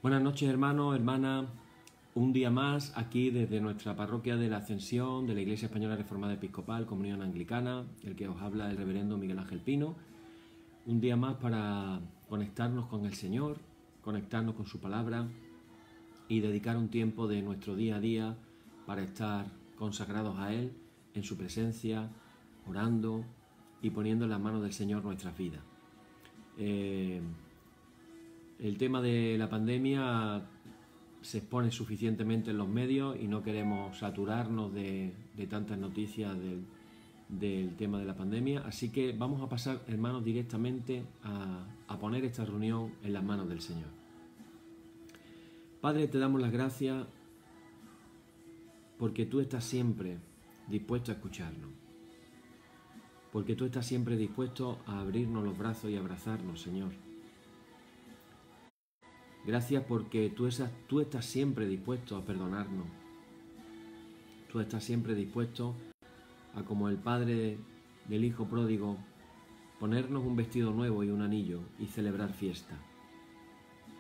Buenas noches, hermanos, hermanas. Un día más aquí desde nuestra parroquia de la Ascensión de la Iglesia Española Reformada Episcopal, Comunión Anglicana, el que os habla el reverendo Miguel Ángel Pino. Un día más para conectarnos con el Señor, conectarnos con su palabra y dedicar un tiempo de nuestro día a día para estar consagrados a Él, en su presencia, orando y poniendo en las manos del Señor nuestras vidas. El tema de la pandemia se expone suficientemente en los medios y no queremos saturarnos de tantas noticias del tema de la pandemia, así que vamos a pasar, hermanos, directamente a poner esta reunión en las manos del Señor. Padre, te damos las gracias porque tú estás siempre dispuesto a escucharnos, porque tú estás siempre dispuesto a abrirnos los brazos y abrazarnos, Señor. Gracias porque tú estás siempre dispuesto a perdonarnos. Tú estás siempre dispuesto a, como el padre del hijo pródigo, ponernos un vestido nuevo y un anillo y celebrar fiesta.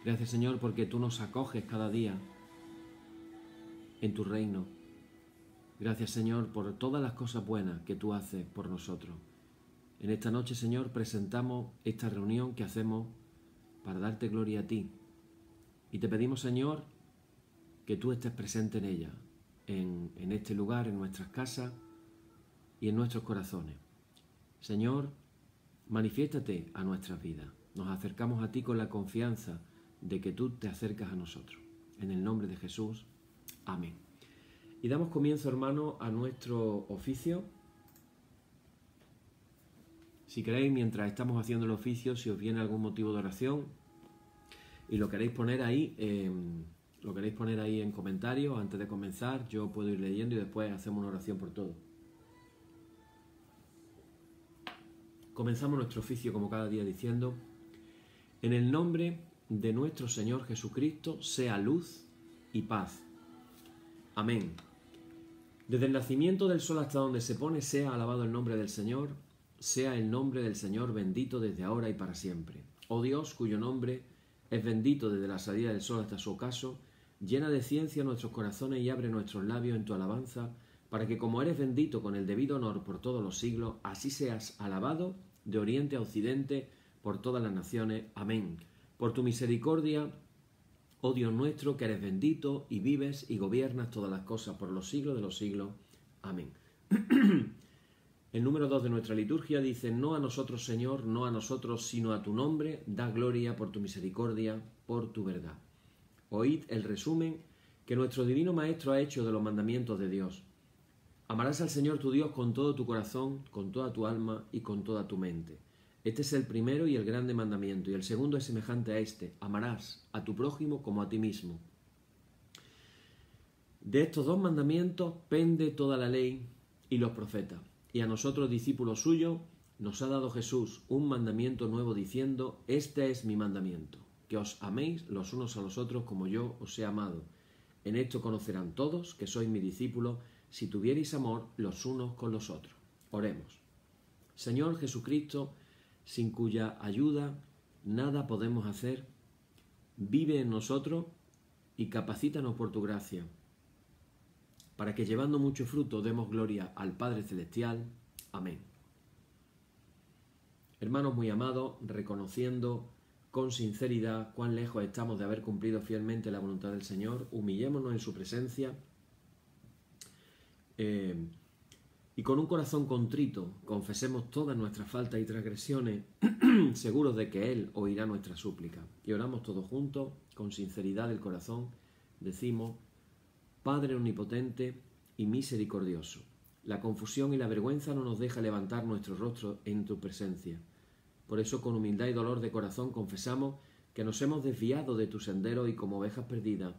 Gracias, Señor, porque tú nos acoges cada día en tu reino. Gracias, Señor, por todas las cosas buenas que tú haces por nosotros. En esta noche, Señor, presentamos esta reunión que hacemos para darte gloria a ti. Y te pedimos, Señor, que tú estés presente en ella, en este lugar, en nuestras casas y en nuestros corazones. Señor, manifiéstate a nuestras vidas. Nos acercamos a ti con la confianza de que tú te acercas a nosotros. En el nombre de Jesús. Amén. Y damos comienzo, hermano, a nuestro oficio. Si queréis, mientras estamos haciendo el oficio, si os viene algún motivo de oración y lo queréis poner ahí en comentarios antes de comenzar, yo puedo ir leyendo y después hacemos una oración por todo. Comenzamos nuestro oficio como cada día diciendo: en el nombre de nuestro Señor Jesucristo sea luz y paz. Amén. Desde el nacimiento del sol hasta donde se pone, sea alabado el nombre del Señor, sea el nombre del Señor bendito desde ahora y para siempre. Oh Dios, cuyo nombre es bendito desde la salida del sol hasta su ocaso, llena de ciencia nuestros corazones y abre nuestros labios en tu alabanza, para que como eres bendito con el debido honor por todos los siglos, así seas alabado de oriente a occidente por todas las naciones. Amén. Por tu misericordia, oh Dios nuestro, que eres bendito y vives y gobiernas todas las cosas por los siglos de los siglos. Amén. El número 2 de nuestra liturgia dice: no a nosotros, Señor, no a nosotros, sino a tu nombre, da gloria por tu misericordia, por tu verdad. Oíd el resumen que nuestro divino Maestro ha hecho de los mandamientos de Dios. Amarás al Señor tu Dios con todo tu corazón, con toda tu alma y con toda tu mente. Este es el primero y el grande mandamiento, y el segundo es semejante a este: amarás a tu prójimo como a ti mismo. De estos dos mandamientos pende toda la ley y los profetas. Y a nosotros, discípulos suyos, nos ha dado Jesús un mandamiento nuevo diciendo: este es mi mandamiento, que os améis los unos a los otros como yo os he amado. En esto conocerán todos que sois mis discípulos, si tuviereis amor los unos con los otros. Oremos. Señor Jesucristo, sin cuya ayuda nada podemos hacer, vive en nosotros y capacítanos por tu gracia, para que llevando mucho fruto demos gloria al Padre Celestial. Amén. Hermanos muy amados, reconociendo con sinceridad cuán lejos estamos de haber cumplido fielmente la voluntad del Señor, humillémonos en su presencia y con un corazón contrito confesemos todas nuestras faltas y transgresiones, seguros de que Él oirá nuestra súplica. Y oramos todos juntos, con sinceridad del corazón, decimos: Padre omnipotente y misericordioso, la confusión y la vergüenza no nos deja levantar nuestro rostro en tu presencia. Por eso, con humildad y dolor de corazón, confesamos que nos hemos desviado de tu sendero y, como ovejas perdidas,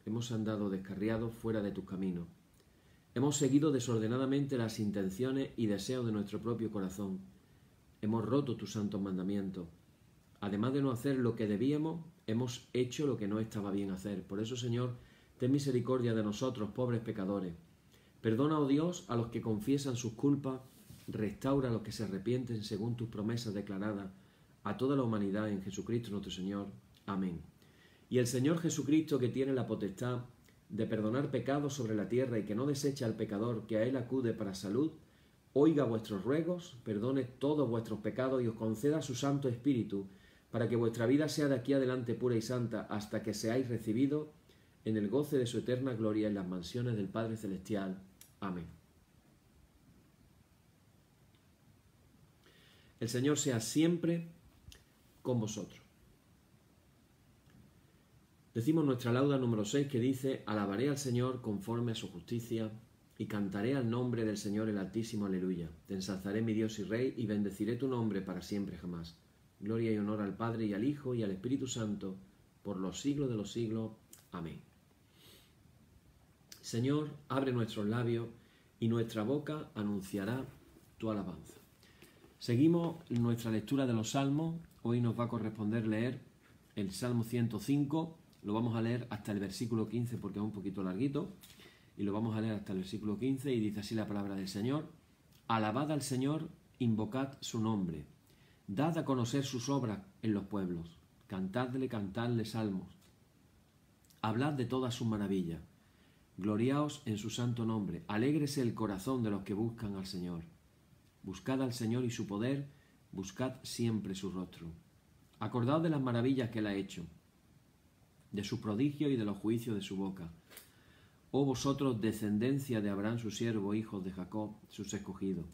hemos andado descarriados fuera de tus caminos. Hemos seguido desordenadamente las intenciones y deseos de nuestro propio corazón. Hemos roto tus santos mandamientos. Además de no hacer lo que debíamos, hemos hecho lo que no estaba bien hacer. Por eso, Señor, ten misericordia de nosotros, pobres pecadores. Perdona, oh Dios, a los que confiesan sus culpas, restaura a los que se arrepienten según tus promesas declaradas, a toda la humanidad en Jesucristo nuestro Señor. Amén. Y el Señor Jesucristo, que tiene la potestad de perdonar pecados sobre la tierra y que no desecha al pecador que a él acude para salud, oiga vuestros ruegos, perdone todos vuestros pecados y os conceda su Santo Espíritu, para que vuestra vida sea de aquí adelante pura y santa, hasta que seáis recibidos en el goce de su eterna gloria en las mansiones del Padre Celestial. Amén. El Señor sea siempre con vosotros. Decimos nuestra lauda número 6, que dice: alabaré al Señor conforme a su justicia y cantaré al nombre del Señor el Altísimo. Aleluya. Te ensalzaré, mi Dios y Rey, y bendeciré tu nombre para siempre jamás. Gloria y honor al Padre y al Hijo y al Espíritu Santo, por los siglos de los siglos. Amén. Señor, abre nuestros labios y nuestra boca anunciará tu alabanza. Seguimos nuestra lectura de los Salmos. Hoy nos va a corresponder leer el Salmo 105. Lo vamos a leer hasta el versículo 15 porque es un poquito larguito. Y lo vamos a leer hasta el versículo 15 y dice así la palabra del Señor. Alabad al Señor, invocad su nombre. Dad a conocer sus obras en los pueblos. Cantadle salmos. Hablad de todas sus maravillas. Gloriaos en su santo nombre. Alégrese el corazón de los que buscan al Señor. Buscad al Señor y su poder, buscad siempre su rostro. Acordaos de las maravillas que él ha hecho, de sus prodigios y de los juicios de su boca. Oh vosotros, descendencia de Abraham su siervo, hijos de Jacob, sus escogidos.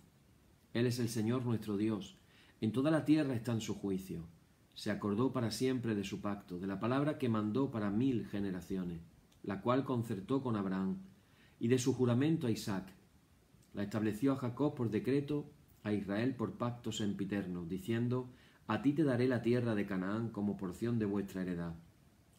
Él es el Señor nuestro Dios. En toda la tierra están sus juicios. Se acordó para siempre de su pacto, de la palabra que mandó para 1000 generaciones, la cual concertó con Abraham, y de su juramento a Isaac. La estableció a Jacob por decreto, a Israel por pacto sempiterno, diciendo: a ti te daré la tierra de Canaán como porción de vuestra heredad.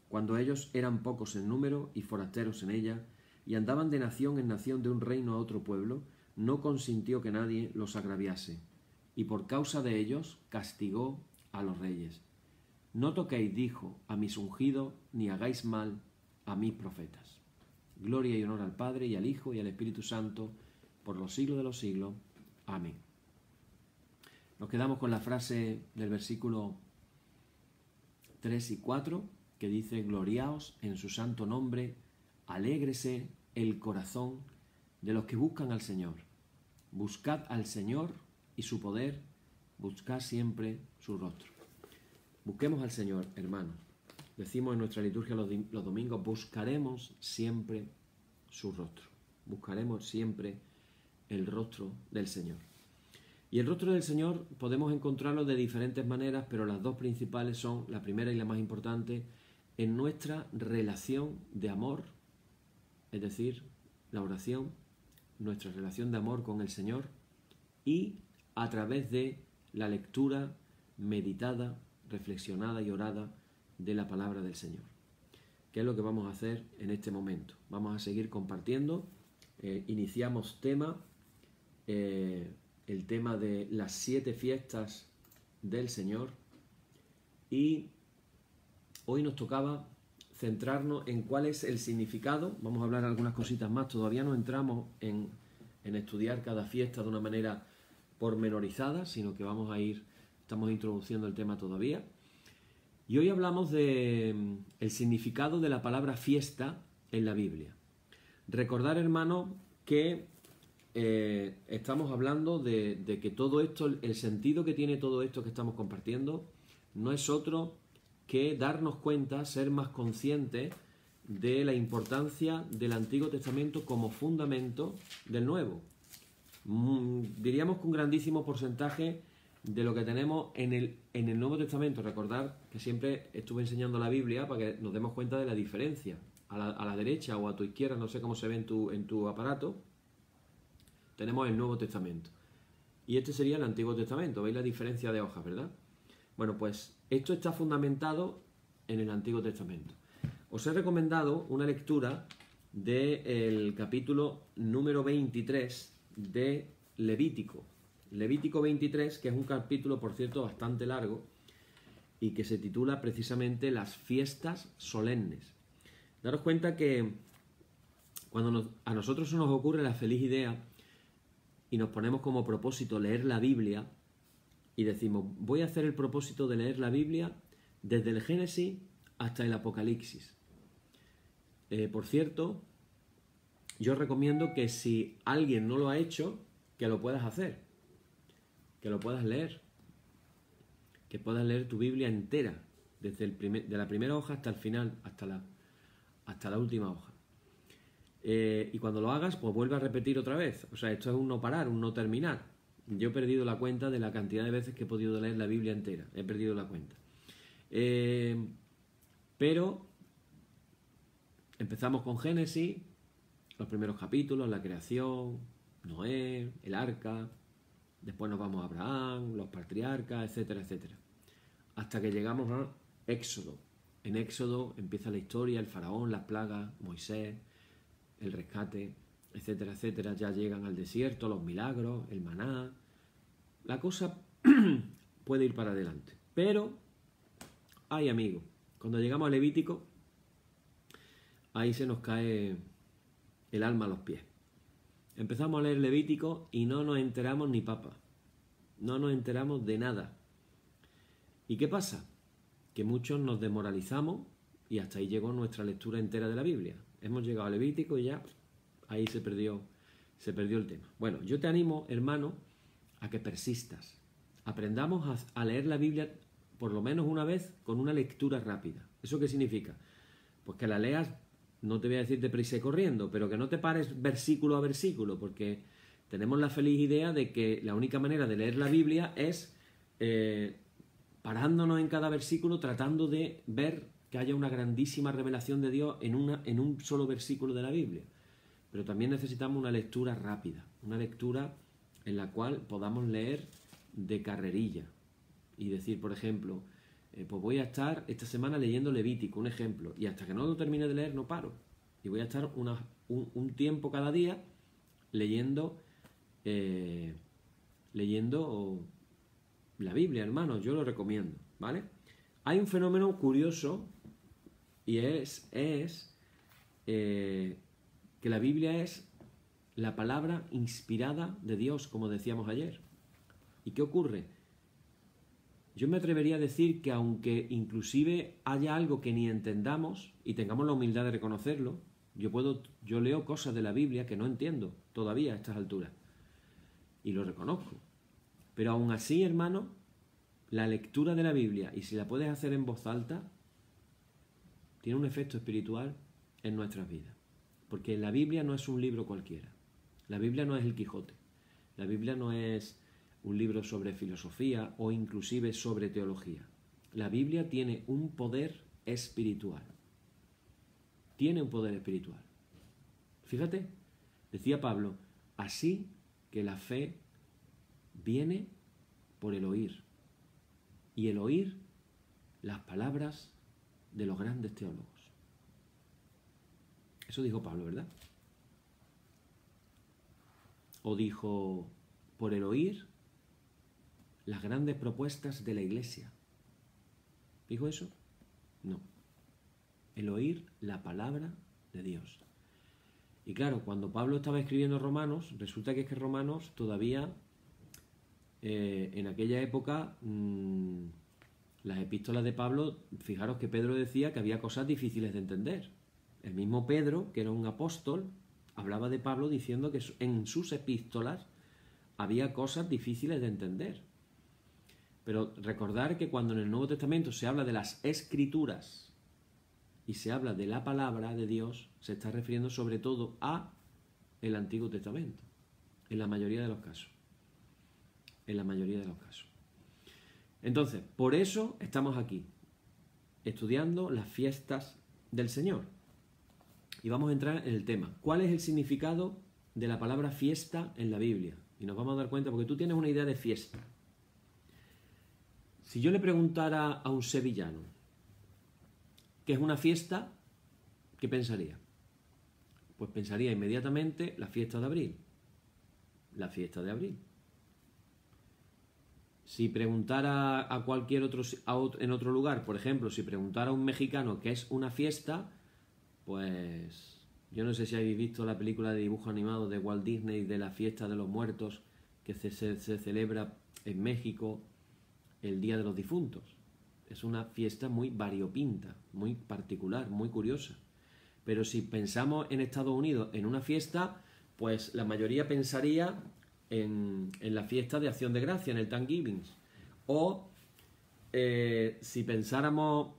Cuando ellos eran pocos en número y forasteros en ella, y andaban de nación en nación de un reino a otro pueblo, no consintió que nadie los agraviase, y por causa de ellos castigó a los reyes. No toquéis, dijo, a mis ungidos, ni hagáis mal a mis profetas. Gloria y honor al Padre, y al Hijo, y al Espíritu Santo, por los siglos de los siglos. Amén. Nos quedamos con la frase del versículo 3 y 4, que dice: gloriaos en su santo nombre, alégrese el corazón de los que buscan al Señor. Buscad al Señor y su poder, buscad siempre su rostro. Busquemos al Señor, hermanos. Decimos en nuestra liturgia los domingos: buscaremos siempre su rostro. Buscaremos siempre el rostro del Señor. Y el rostro del Señor podemos encontrarlo de diferentes maneras, pero las dos principales son, la primera y la más importante, en nuestra relación de amor, es decir, la oración, nuestra relación de amor con el Señor, y a través de la lectura meditada, reflexionada y orada de la palabra del Señor. ¿Qué es lo que vamos a hacer en este momento? Vamos a seguir compartiendo. Iniciamos el tema de las 7 fiestas del Señor, y hoy nos tocaba centrarnos en cuál es el significado. Vamos a hablar algunas cositas más. Todavía no entramos en estudiar cada fiesta de una manera pormenorizada, sino que estamos introduciendo el tema todavía. Y hoy hablamos del significado de la palabra fiesta en la Biblia. Recordar, hermanos, que estamos hablando de que todo esto, el sentido que tiene todo esto que estamos compartiendo, no es otro que darnos cuenta, ser más conscientes de la importancia del Antiguo Testamento como fundamento del Nuevo. Diríamos que un grandísimo porcentaje de lo que tenemos en el Nuevo Testamento. Recordar que siempre estuve enseñando la Biblia para que nos demos cuenta de la diferencia. A la derecha o a tu izquierda, no sé cómo se ve en tu aparato, tenemos el Nuevo Testamento. Y este sería el Antiguo Testamento. ¿Veis la diferencia de hojas, verdad? Bueno, pues esto está fundamentado en el Antiguo Testamento. Os he recomendado una lectura del capítulo número 23 de Levítico. Levítico 23, que es un capítulo, por cierto, bastante largo y que se titula precisamente Las fiestas solemnes. Daros cuenta que cuando a nosotros se nos ocurre la feliz idea y nos ponemos como propósito leer la Biblia y decimos: voy a hacer el propósito de leer la Biblia desde el Génesis hasta el Apocalipsis. Por cierto, yo recomiendo que si alguien no lo ha hecho, que lo puedas hacer, que lo puedas leer, que puedas leer tu Biblia entera, desde de la primera hoja hasta el final, hasta la última hoja. Y cuando lo hagas, pues vuelve a repetir otra vez. O sea, esto es un no parar, un no terminar. Yo he perdido la cuenta de la cantidad de veces que he podido leer la Biblia entera. He perdido la cuenta. Pero empezamos con Génesis, los primeros capítulos, la creación, Noé, el arca, después nos vamos a Abraham, los patriarcas, etcétera, etcétera. Hasta que llegamos a Éxodo. En Éxodo empieza la historia, el faraón, las plagas, Moisés, el rescate, etcétera, etcétera. Ya llegan al desierto, los milagros, el maná. La cosa puede ir para adelante. Pero, ay amigo, cuando llegamos a Levítico, ahí se nos cae el alma a los pies. Empezamos a leer Levítico y no nos enteramos ni papa. No nos enteramos de nada. ¿Y qué pasa? Que muchos nos desmoralizamos y hasta ahí llegó nuestra lectura entera de la Biblia. Hemos llegado a Levítico y ya ahí se perdió el tema. Bueno, yo te animo, hermano, a que persistas. Aprendamos a leer la Biblia por lo menos una vez con una lectura rápida. ¿Eso qué significa? Pues que la leas, no te voy a decir deprisa y corriendo, pero que no te pares versículo a versículo, porque tenemos la feliz idea de que la única manera de leer la Biblia es parándonos en cada versículo, tratando de ver que haya una grandísima revelación de Dios en un solo versículo de la Biblia. Pero también necesitamos una lectura rápida, una lectura en la cual podamos leer de carrerilla y decir, por ejemplo, pues voy a estar esta semana leyendo Levítico, un ejemplo, y hasta que no lo termine de leer no paro. Y voy a estar un tiempo cada día leyendo la Biblia, hermanos, yo lo recomiendo, ¿vale? Hay un fenómeno curioso y es que la Biblia es la palabra inspirada de Dios, como decíamos ayer. ¿Y qué ocurre? Yo me atrevería a decir que aunque inclusive haya algo que ni entendamos y tengamos la humildad de reconocerlo, yo leo cosas de la Biblia que no entiendo todavía a estas alturas y lo reconozco. Pero aún así, hermano, la lectura de la Biblia, y si la puedes hacer en voz alta, tiene un efecto espiritual en nuestras vidas. Porque la Biblia no es un libro cualquiera. La Biblia no es el Quijote. La Biblia no es un libro sobre filosofía o inclusive sobre teología. La Biblia tiene un poder espiritual. Tiene un poder espiritual. Fíjate, decía Pablo, así que la fe viene por el oír. Y el oír las palabras de los grandes teólogos. Eso dijo Pablo, ¿verdad? O dijo, por el oír las grandes propuestas de la Iglesia. ¿Dijo eso? No. El oír la palabra de Dios. Y claro, cuando Pablo estaba escribiendo Romanos, resulta que es que Romanos todavía, en aquella época, las epístolas de Pablo, fijaros que Pedro decía que había cosas difíciles de entender. El mismo Pedro, que era un apóstol, hablaba de Pablo diciendo que en sus epístolas había cosas difíciles de entender. Pero recordar que cuando en el Nuevo Testamento se habla de las Escrituras y se habla de la palabra de Dios, se está refiriendo sobre todo a el Antiguo Testamento, en la mayoría de los casos. En la mayoría de los casos. Entonces, por eso estamos aquí, estudiando las fiestas del Señor. Y vamos a entrar en el tema. ¿Cuál es el significado de la palabra fiesta en la Biblia? Y nos vamos a dar cuenta, porque tú tienes una idea de fiesta. Si yo le preguntara a un sevillano qué es una fiesta, ¿qué pensaría? Pues pensaría inmediatamente la fiesta de abril. La fiesta de abril. Si preguntara a cualquier en otro lugar, por ejemplo, si preguntara a un mexicano qué es una fiesta, pues yo no sé si habéis visto la película de dibujo animado de Walt Disney de la fiesta de los muertos que se celebra en México el Día de los Difuntos. Es una fiesta muy variopinta, muy particular, muy curiosa. Pero si pensamos en Estados Unidos en una fiesta, pues la mayoría pensaría en la fiesta de Acción de Gracia, en el Thanksgiving. O si pensáramos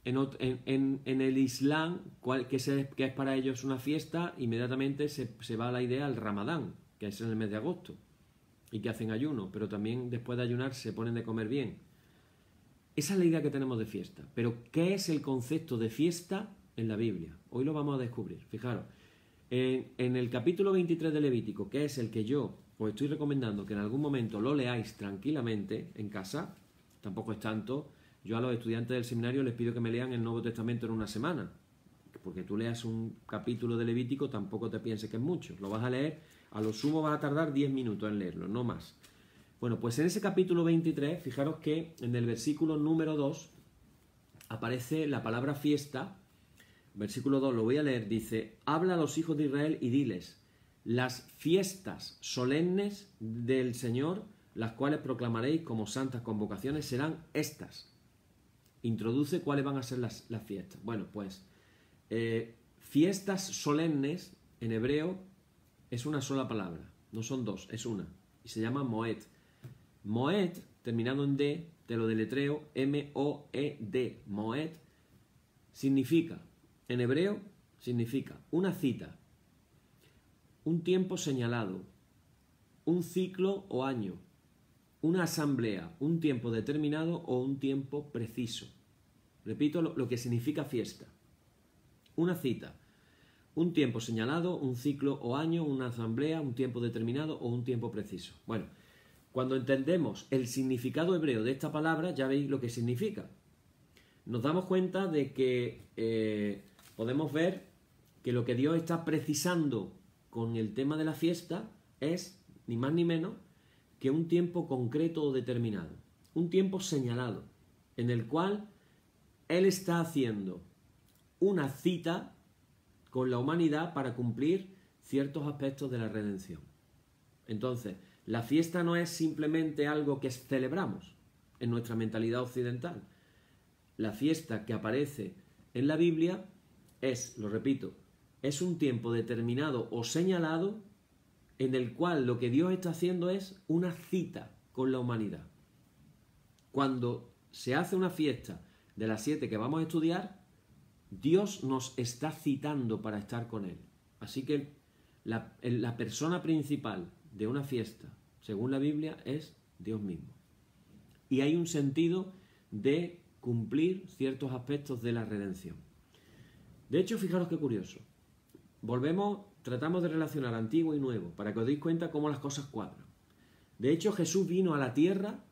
en el Islam, que es para ellos una fiesta, inmediatamente se va a la idea al Ramadán, que es en el mes de agosto, y que hacen ayuno, pero también después de ayunar se ponen de comer bien. Esa es la idea que tenemos de fiesta. Pero, ¿qué es el concepto de fiesta en la Biblia? Hoy lo vamos a descubrir. Fijaros, en el capítulo 23 de Levítico, que es el que yo os estoy recomendando que en algún momento lo leáis tranquilamente en casa, tampoco es tanto. Yo a los estudiantes del seminario les pido que me lean el Nuevo Testamento en una semana, porque tú leas un capítulo de Levítico, tampoco te pienses que es mucho. Lo vas a leer, a lo sumo vas a tardar 10 minutos en leerlo, no más. Bueno, pues en ese capítulo 23, fijaros que en el versículo número 2 aparece la palabra fiesta. Versículo 2, lo voy a leer, dice: habla a los hijos de Israel y diles: las fiestas solemnes del Señor, las cuales proclamaréis como santas convocaciones, serán estas. Introduce cuáles van a ser las fiestas. Bueno, pues fiestas solemnes en hebreo es una sola palabra, no son dos, es una, y se llama Moed. Moed, terminado en D, te lo deletreo, M-O-E-D. Moed significa, en hebreo, significa una cita, un tiempo señalado, un ciclo o año, una asamblea, un tiempo determinado o un tiempo preciso. Repito lo que significa fiesta. Una cita, un tiempo señalado, un ciclo o año, una asamblea, un tiempo determinado o un tiempo preciso. Bueno, cuando entendemos el significado hebreo de esta palabra, ya veis lo que significa. Nos damos cuenta de que podemos ver que lo que Dios está precisando con el tema de la fiesta es, ni más ni menos, que un tiempo concreto o determinado, un tiempo señalado, en el cual Él está haciendo una cita con la humanidad para cumplir ciertos aspectos de la redención. Entonces, la fiesta no es simplemente algo que celebramos en nuestra mentalidad occidental. La fiesta que aparece en la Biblia es, lo repito, es un tiempo determinado o señalado en el cual lo que Dios está haciendo es una cita con la humanidad. Cuando se hace una fiesta de las 7 que vamos a estudiar, Dios nos está citando para estar con Él. Así que la persona principal de una fiesta, según la Biblia, es Dios mismo. Y hay un sentido de cumplir ciertos aspectos de la redención. De hecho, fijaros qué curioso. Tratamos de relacionar antiguo y nuevo, para que os deis cuenta cómo las cosas cuadran. De hecho, Jesús vino a la tierra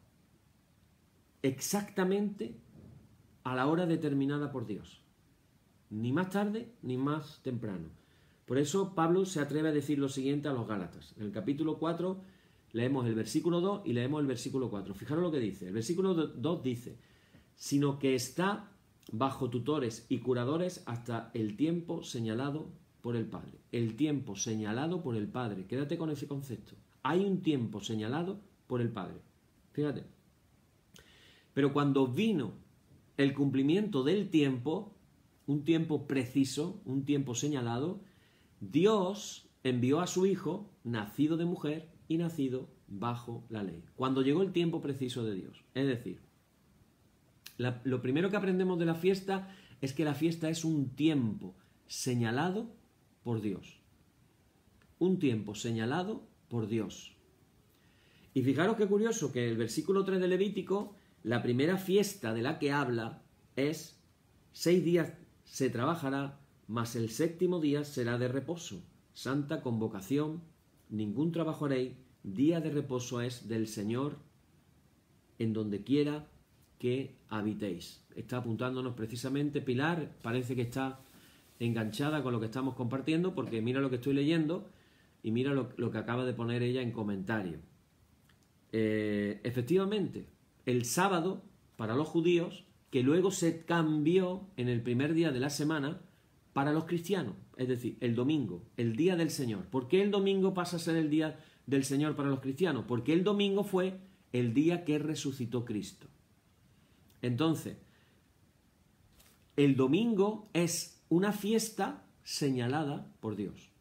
exactamente a la hora determinada por Dios. Ni más tarde, ni más temprano. Por eso Pablo se atreve a decir lo siguiente a los Gálatas. En el capítulo 4 leemos el versículo 2 y leemos el versículo 4. Fijaros lo que dice. El versículo 2 dice: sino que está bajo tutores y curadores hasta el tiempo señalado por el Padre. El tiempo señalado por el Padre. Quédate con ese concepto. Hay un tiempo señalado por el Padre. Fíjate. Pero cuando vino el cumplimiento del tiempo, un tiempo preciso, un tiempo señalado, Dios envió a su Hijo, nacido de mujer y nacido bajo la ley. Cuando llegó el tiempo preciso de Dios. Es decir, lo primero que aprendemos de la fiesta es que la fiesta es un tiempo señalado por Dios. Un tiempo señalado por Dios. Y fijaros qué curioso que el versículo 3 de Levítico, la primera fiesta de la que habla es: 6 días se trabajará, mas el 7º día será de reposo. Santa convocación, ningún trabajo haréis, día de reposo es del Señor en donde quiera que habitéis. Está apuntándonos precisamente Pilar, parece que está enganchada con lo que estamos compartiendo, porque mira lo que estoy leyendo y mira lo que acaba de poner ella en comentario. Efectivamente, el sábado para los judíos, que luego se cambió en el primer día de la semana para los cristianos, es decir, el domingo, el día del Señor. ¿Por qué el domingo pasa a ser el día del Señor para los cristianos? Porque el domingo fue el día que resucitó Cristo. Entonces, el domingo es una fiesta señalada por Dios.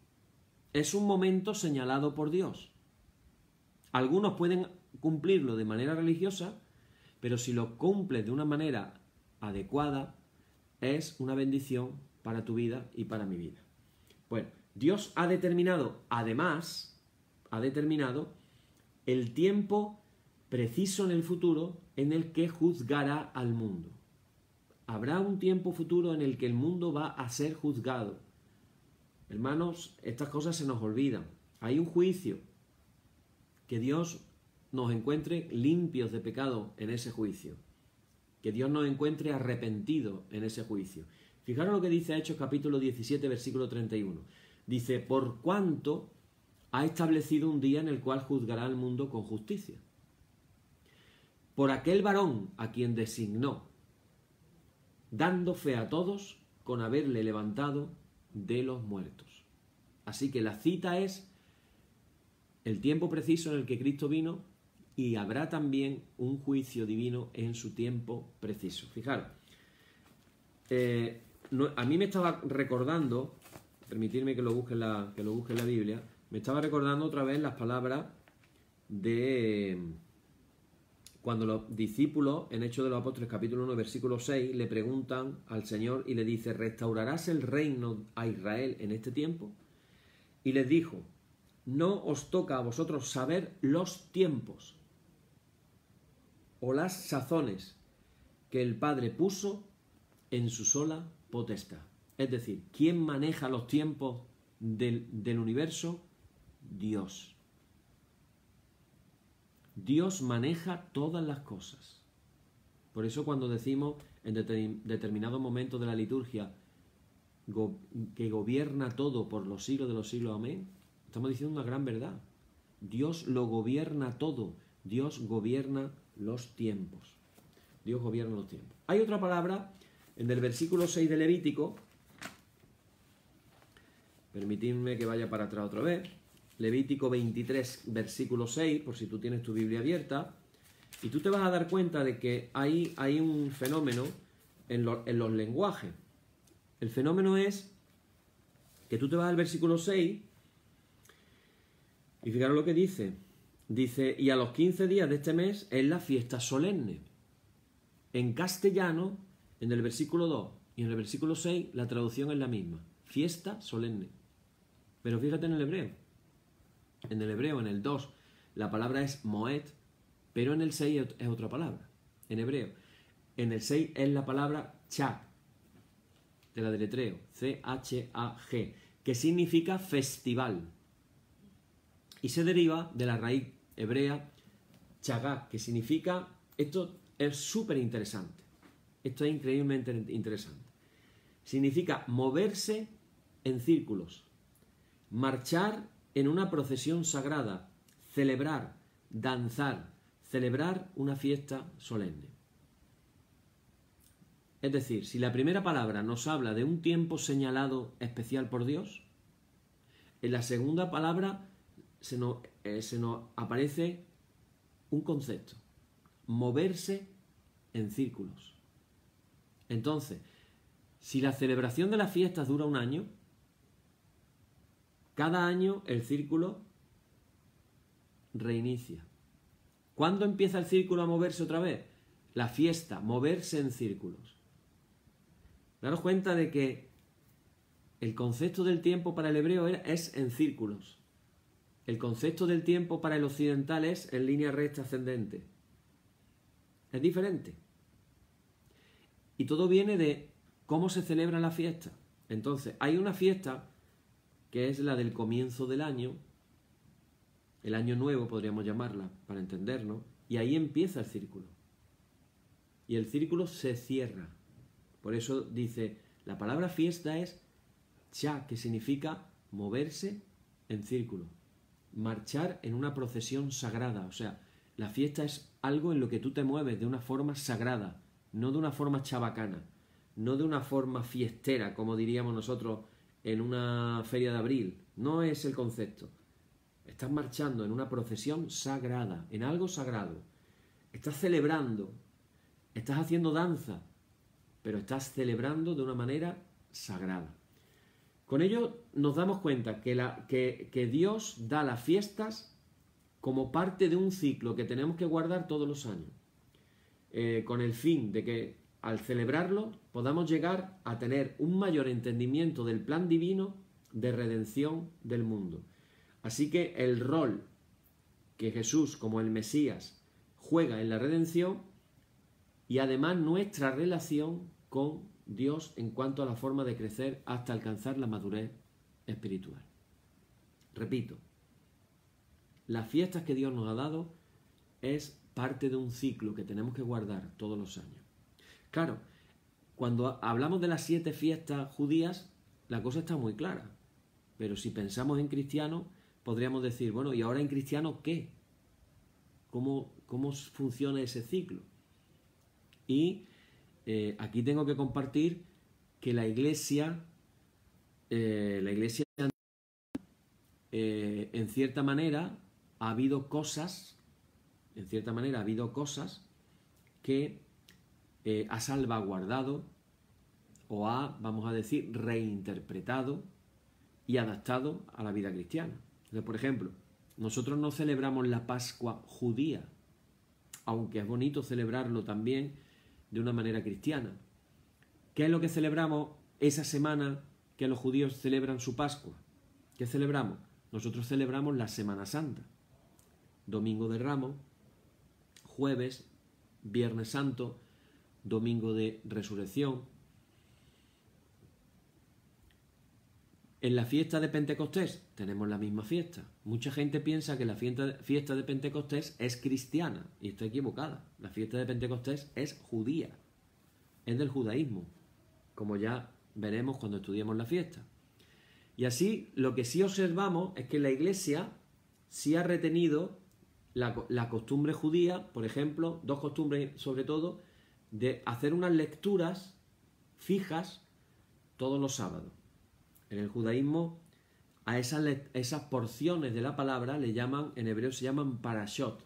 Es un momento señalado por Dios. Algunos pueden cumplirlo de manera religiosa, pero si lo cumples de una manera adecuada, es una bendición para tu vida y para mi vida. Bueno, Dios ha determinado, además, el tiempo preciso en el futuro en el que juzgará al mundo. Habrá un tiempo futuro en el que el mundo va a ser juzgado. Hermanos, estas cosas se nos olvidan. Hay un juicio. Que Dios nos encuentre limpios de pecado en ese juicio. Que Dios nos encuentre arrepentidos en ese juicio. Fijaros lo que dice Hechos capítulo 17, versículo 31. Dice, por cuanto ha establecido un día en el cual juzgará al mundo con justicia. Por aquel varón a quien designó, dando fe a todos con haberle levantado de los muertos. Así que la cita es el tiempo preciso en el que Cristo vino y habrá también un juicio divino en su tiempo preciso. Fijaros, a mí me estaba recordando, permitidme que lo busque en la Biblia, me estaba recordando otra vez las palabras de cuando los discípulos, en Hechos de los Apóstoles capítulo 1, versículo 6, le preguntan al Señor y le dice, ¿restaurarás el reino a Israel en este tiempo? Y les dijo, no os toca a vosotros saber los tiempos o las sazones que el Padre puso en su sola potestad. Es decir, ¿quién maneja los tiempos del universo? Dios. Dios maneja todas las cosas. Por eso cuando decimos en determinados momentos de la liturgia que gobierna todo por los siglos de los siglos, amén, estamos diciendo una gran verdad. Dios lo gobierna todo. Dios gobierna los tiempos. Dios gobierna los tiempos. Hay otra palabra en el versículo 6 de Levítico. Permitidme que vaya para atrás otra vez. Levítico 23, versículo 6, por si tú tienes tu Biblia abierta. Y tú te vas a dar cuenta de que hay un fenómeno en los lenguajes. El fenómeno es que tú te vas al versículo 6 y fijaros lo que dice. Dice, y a los 15 días de este mes es la fiesta solemne. En castellano, en el versículo 2 y en el versículo 6, la traducción es la misma. Fiesta solemne. Pero fíjate en el hebreo. En el hebreo, en el 2, la palabra es moed, pero en el 6 es otra palabra. En hebreo. En el 6 es la palabra chag. Te la deletreo. C-H-A-G. Que significa festival. Y se deriva de la raíz hebrea chagá, que significa, esto es súper interesante, esto es increíblemente interesante, significa moverse en círculos, marchar en una procesión sagrada, celebrar, danzar, celebrar una fiesta solemne. Es decir, si la primera palabra nos habla de un tiempo señalado especial por Dios, en la segunda palabra se nos aparece un concepto, moverse en círculos. Entonces, si la celebración de las fiestas dura un año, cada año el círculo reinicia. ¿Cuándo empieza el círculo a moverse otra vez? La fiesta, moverse en círculos. Daros cuenta de que el concepto del tiempo para el hebreo es en círculos. El concepto del tiempo para el occidental es en línea recta ascendente. Es diferente. Y todo viene de cómo se celebra la fiesta. Entonces, hay una fiesta que es la del comienzo del año, el año nuevo podríamos llamarla, para entendernos, y ahí empieza el círculo. Y el círculo se cierra. Por eso dice, la palabra fiesta es cha, que significa moverse en círculo. Marchar en una procesión sagrada. O sea, la fiesta es algo en lo que tú te mueves de una forma sagrada, no de una forma chabacana, no de una forma fiestera, como diríamos nosotros en una feria de abril. No es el concepto. Estás marchando en una procesión sagrada, en algo sagrado. Estás celebrando, Estás haciendo danza, pero estás celebrando de una manera sagrada. Con ello nos damos cuenta que Dios da las fiestas como parte de un ciclo que tenemos que guardar todos los años, con el fin de que al celebrarlo podamos llegar a tener un mayor entendimiento del plan divino de redención del mundo. Así que el rol que Jesús como el Mesías juega en la redención y además nuestra relación con Dios en cuanto a la forma de crecer hasta alcanzar la madurez espiritual. Repito, las fiestas que Dios nos ha dado es parte de un ciclo que tenemos que guardar todos los años. Claro, cuando hablamos de las 7 fiestas judías, la cosa está muy clara. Pero si pensamos en cristianos, podríamos decir, bueno, ¿y ahora en cristianos qué? ¿Cómo funciona ese ciclo? Y aquí tengo que compartir que la Iglesia en cierta manera ha habido cosas que ha salvaguardado o ha, vamos a decir, reinterpretado y adaptado a la vida cristiana. Entonces, por ejemplo, nosotros no celebramos la Pascua judía, aunque es bonito celebrarlo también de una manera cristiana. ¿Qué es lo que celebramos esa semana que los judíos celebran su Pascua? ¿Qué celebramos? Nosotros celebramos la Semana Santa. Domingo de Ramos, jueves, Viernes Santo, Domingo de Resurrección. En la fiesta de Pentecostés tenemos la misma fiesta. Mucha gente piensa que la fiesta de Pentecostés es cristiana y está equivocada. La fiesta de Pentecostés es judía, es del judaísmo, como ya veremos cuando estudiemos la fiesta. Y así, lo que sí observamos es que la Iglesia sí ha retenido la costumbre judía, por ejemplo, 2 costumbres sobre todo, de hacer unas lecturas fijas todos los sábados. En el judaísmo a esas porciones de la palabra le llaman, en hebreo se llaman parashot.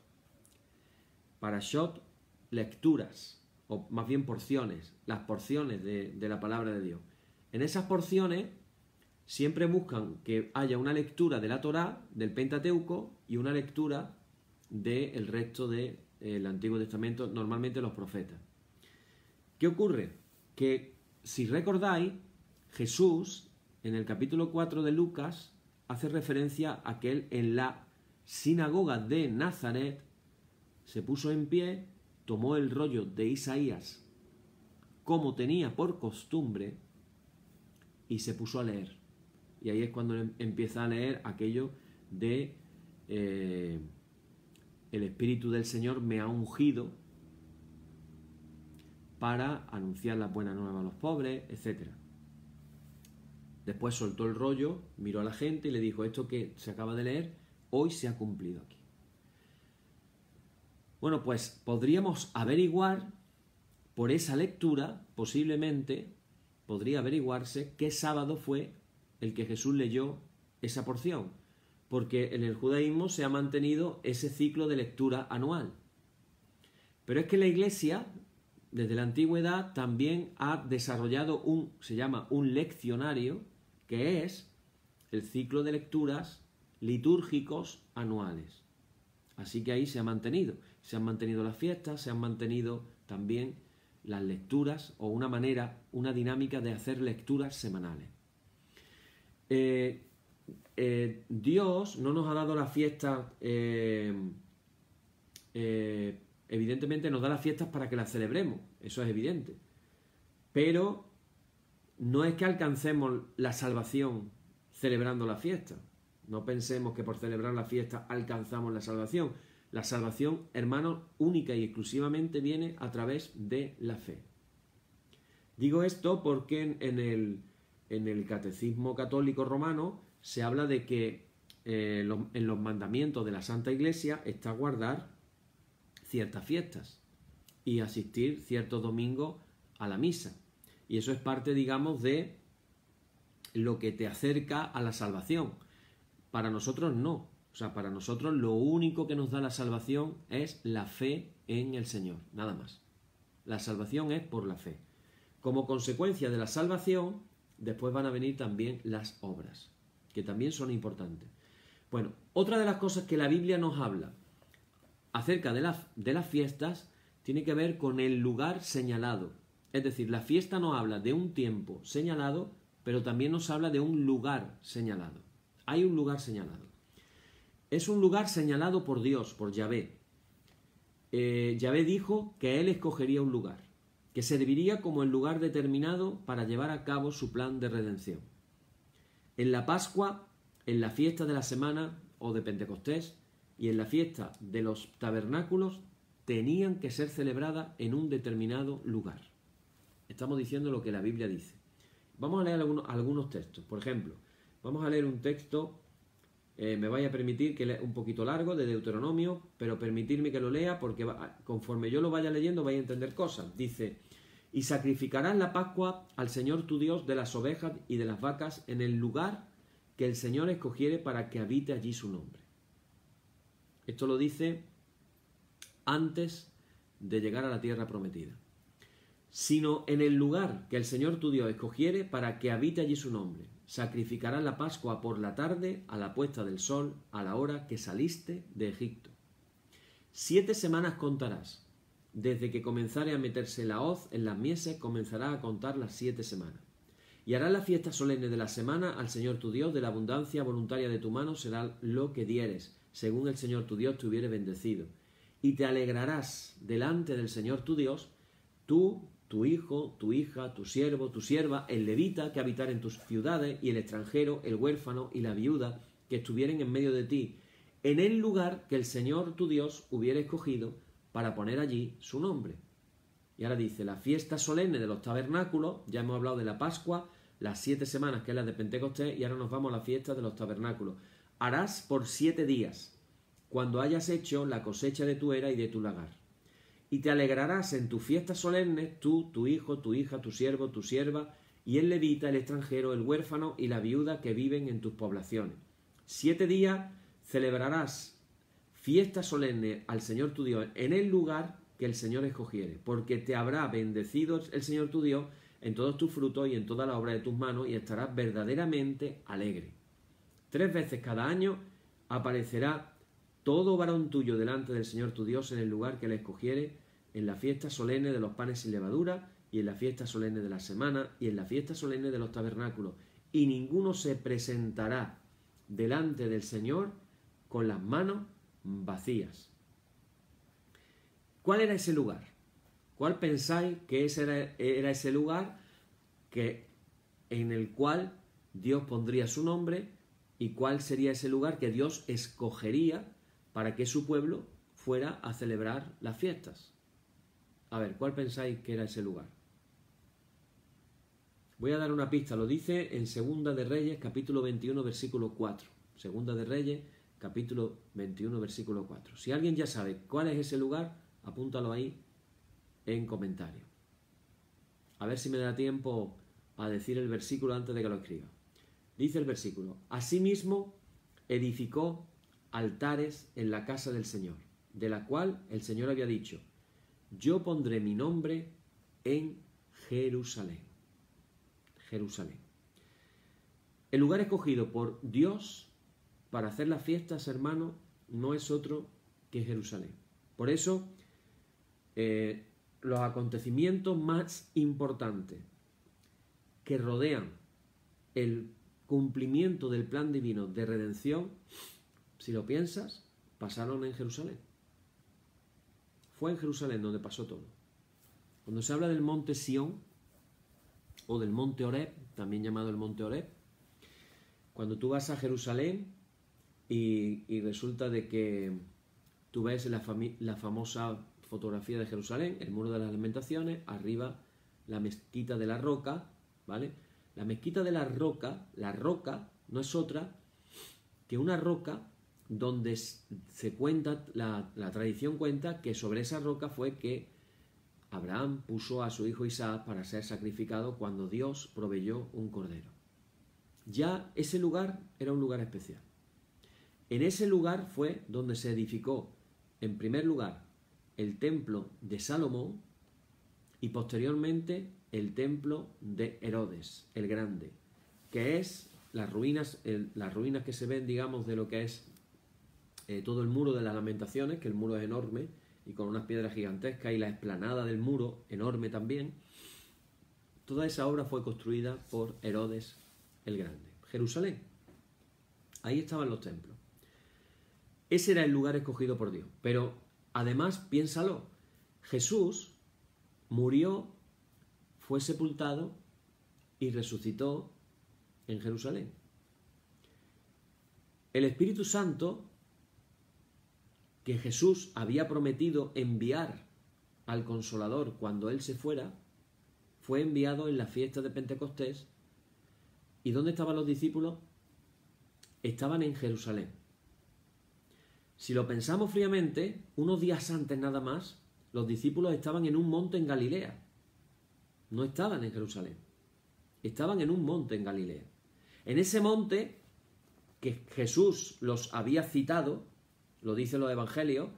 Parashot, lecturas, o más bien porciones, las porciones de la palabra de Dios. En esas porciones siempre buscan que haya una lectura de la Torá, del Pentateuco, y una lectura del resto del Antiguo Testamento, normalmente los profetas. ¿Qué ocurre? Que si recordáis, Jesús en el capítulo 4 de Lucas hace referencia a que él en la sinagoga de Nazaret se puso en pie, tomó el rollo de Isaías como tenía por costumbre y se puso a leer. Y ahí es cuando empieza a leer aquello de el Espíritu del Señor me ha ungido para anunciar la buena nueva a los pobres, etc. Después soltó el rollo, miró a la gente y le dijo, esto que se acaba de leer, hoy se ha cumplido aquí. Bueno, pues podríamos averiguar por esa lectura, posiblemente podría averiguarse qué sábado fue el que Jesús leyó esa porción, porque en el judaísmo se ha mantenido ese ciclo de lectura anual. Pero es que la Iglesia, desde la antigüedad, también ha desarrollado se llama un leccionario, que es el ciclo de lecturas litúrgicos anuales. Así que ahí se han mantenido las fiestas, se han mantenido también las lecturas o una dinámica de hacer lecturas semanales. Dios no nos ha dado la fiesta, evidentemente nos da las fiestas para que las celebremos, eso es evidente, pero no es que alcancemos la salvación celebrando la fiesta. No pensemos que por celebrar la fiesta alcanzamos la salvación. La salvación, hermanos, única y exclusivamente viene a través de la fe. Digo esto porque en el Catecismo Católico Romano se habla de que en los mandamientos de la Santa Iglesia está guardar ciertas fiestas y asistir ciertos domingos a la misa. Y eso es parte, digamos, de lo que te acerca a la salvación. Para nosotros no. O sea, para nosotros lo único que nos da la salvación es la fe en el Señor, nada más. La salvación es por la fe. Como consecuencia de la salvación, después van a venir también las obras, que también son importantes. Bueno, otra de las cosas que la Biblia nos habla acerca de las fiestas tiene que ver con el lugar señalado. Es decir, la fiesta nos habla de un tiempo señalado, pero también nos habla de un lugar señalado. Hay un lugar señalado. Es un lugar señalado por Dios, por Yahvé. Yahvé dijo que él escogería un lugar, que serviría como el lugar determinado para llevar a cabo su plan de redención. En la Pascua, en la fiesta de la semana o de Pentecostés y en la fiesta de los tabernáculos tenían que ser celebradas en un determinado lugar. Estamos diciendo lo que la Biblia dice. Vamos a leer algunos textos. Por ejemplo, vamos a leer un texto, me vaya a permitir que lea un poquito largo, de Deuteronomio, pero permitirme que lo lea porque conforme yo lo vaya leyendo vais a entender cosas. Dice: y sacrificarás la Pascua al Señor tu Dios de las ovejas y de las vacas en el lugar que el Señor escogiere para que habite allí su nombre. Esto lo dice antes de llegar a la tierra prometida. Sino en el lugar que el Señor tu Dios escogiere para que habite allí su nombre. Sacrificarás la Pascua por la tarde, a la puesta del sol, a la hora que saliste de Egipto. 7 semanas contarás. Desde que comenzare a meterse la hoz en las mieses, comenzarás a contar las 7 semanas. Y harás la fiesta solemne de la semana al Señor tu Dios, de la abundancia voluntaria de tu mano será lo que dieres, según el Señor tu Dios te hubiere bendecido. Y te alegrarás delante del Señor tu Dios, tú, tu hijo, tu hija, tu siervo, tu sierva, el levita que habitar en tus ciudades, y el extranjero, el huérfano y la viuda que estuvieren en medio de ti, en el lugar que el Señor tu Dios hubiera escogido para poner allí su nombre. Y ahora dice, la fiesta solemne de los tabernáculos, ya hemos hablado de la Pascua, las 7 semanas que es la de Pentecostés, y ahora nos vamos a la fiesta de los tabernáculos. Harás por 7 días, cuando hayas hecho la cosecha de tu era y de tu lagar. Y te alegrarás en tu fiesta solemne, tú, tu hijo, tu hija, tu siervo, tu sierva, y el levita, el extranjero, el huérfano y la viuda que viven en tus poblaciones. 7 días celebrarás fiesta solemne al Señor tu Dios en el lugar que el Señor escogiere, porque te habrá bendecido el Señor tu Dios en todos tus frutos y en toda la obra de tus manos, y estarás verdaderamente alegre. 3 veces cada año aparecerá todo varón tuyo delante del Señor tu Dios en el lugar que le escogiere, en la fiesta solemne de los panes sin levadura, y en la fiesta solemne de la semana, y en la fiesta solemne de los tabernáculos. Y ninguno se presentará delante del Señor con las manos vacías. ¿Cuál era ese lugar? ¿Cuál pensáis que era ese lugar en el cual Dios pondría su nombre, y cuál sería ese lugar que Dios escogería para que su pueblo fuera a celebrar las fiestas? A ver, ¿cuál pensáis que era ese lugar? Voy a dar una pista, lo dice en Segunda de Reyes, capítulo 21, versículo 4. Segunda de Reyes, capítulo 21, versículo 4. Si alguien ya sabe cuál es ese lugar, apúntalo ahí en comentario. A ver si me da tiempo a decir el versículo antes de que lo escriba. Dice el versículo: asimismo edificó altares en la casa del Señor, de la cual el Señor había dicho: yo pondré mi nombre en Jerusalén. Jerusalén. El lugar escogido por Dios para hacer las fiestas, hermanos, no es otro que Jerusalén. Por eso, los acontecimientos más importantes que rodean el cumplimiento del plan divino de redención, si lo piensas, pasaron en Jerusalén. Fue en Jerusalén donde pasó todo. Cuando se habla del monte Sión, o del monte Horeb, también llamado el monte Horeb, cuando tú vas a Jerusalén y resulta de que tú ves la famosa fotografía de Jerusalén, el muro de las lamentaciones, arriba la mezquita de la roca, ¿vale? La mezquita de la roca no es otra que una roca donde se cuenta, la tradición cuenta que sobre esa roca fue que Abraham puso a su hijo Isaac para ser sacrificado cuando Dios proveyó un cordero. Ya ese lugar era un lugar especial. En ese lugar fue donde se edificó, en primer lugar, el templo de Salomón, y posteriormente el templo de Herodes el Grande, que es las ruinas que se ven, digamos, de lo que es todo el muro de las Lamentaciones, que el muro es enorme y con unas piedras gigantescas, y la explanada del muro, enorme también. Toda esa obra fue construida por Herodes el Grande. Jerusalén, ahí estaban los templos. Ese era el lugar escogido por Dios. Pero además, piénsalo, Jesús murió, fue sepultado y resucitó en Jerusalén. El Espíritu Santo, que Jesús había prometido enviar al Consolador cuando Él se fuera, fue enviado en la fiesta de Pentecostés. ¿Y dónde estaban los discípulos? Estaban en Jerusalén. Si lo pensamos fríamente, unos días antes nada más, los discípulos estaban en un monte en Galilea. No estaban en Jerusalén. Estaban en un monte en Galilea. En ese monte que Jesús los había citado, lo dicen los evangelios,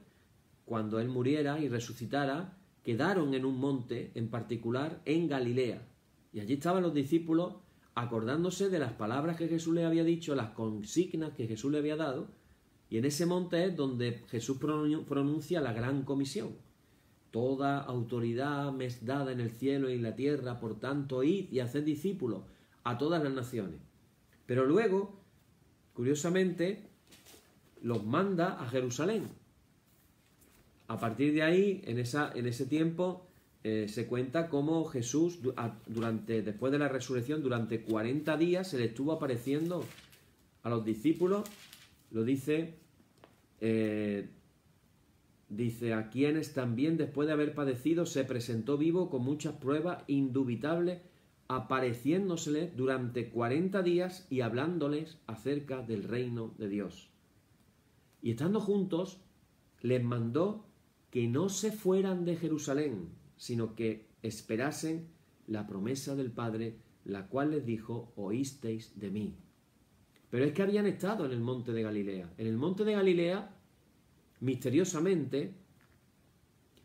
cuando Él muriera y resucitara, quedaron en un monte en particular en Galilea. Y allí estaban los discípulos acordándose de las palabras que Jesús les había dicho, las consignas que Jesús le había dado. Y en ese monte es donde Jesús pronuncia la gran comisión. Toda autoridad me es dada en el cielo y en la tierra, por tanto, id y haced discípulos a todas las naciones. Pero luego, curiosamente, los manda a Jerusalén. A partir de ahí, en ese tiempo, se cuenta cómo Jesús, después de la resurrección, durante 40 días se le estuvo apareciendo a los discípulos. Lo dice, a quienes también después de haber padecido se presentó vivo con muchas pruebas indubitables, apareciéndoseles durante 40 días y hablándoles acerca del reino de Dios. Y estando juntos, les mandó que no se fueran de Jerusalén, sino que esperasen la promesa del Padre, la cual les dijo: oísteis de mí. Pero es que habían estado en el monte de Galilea. En el monte de Galilea, misteriosamente,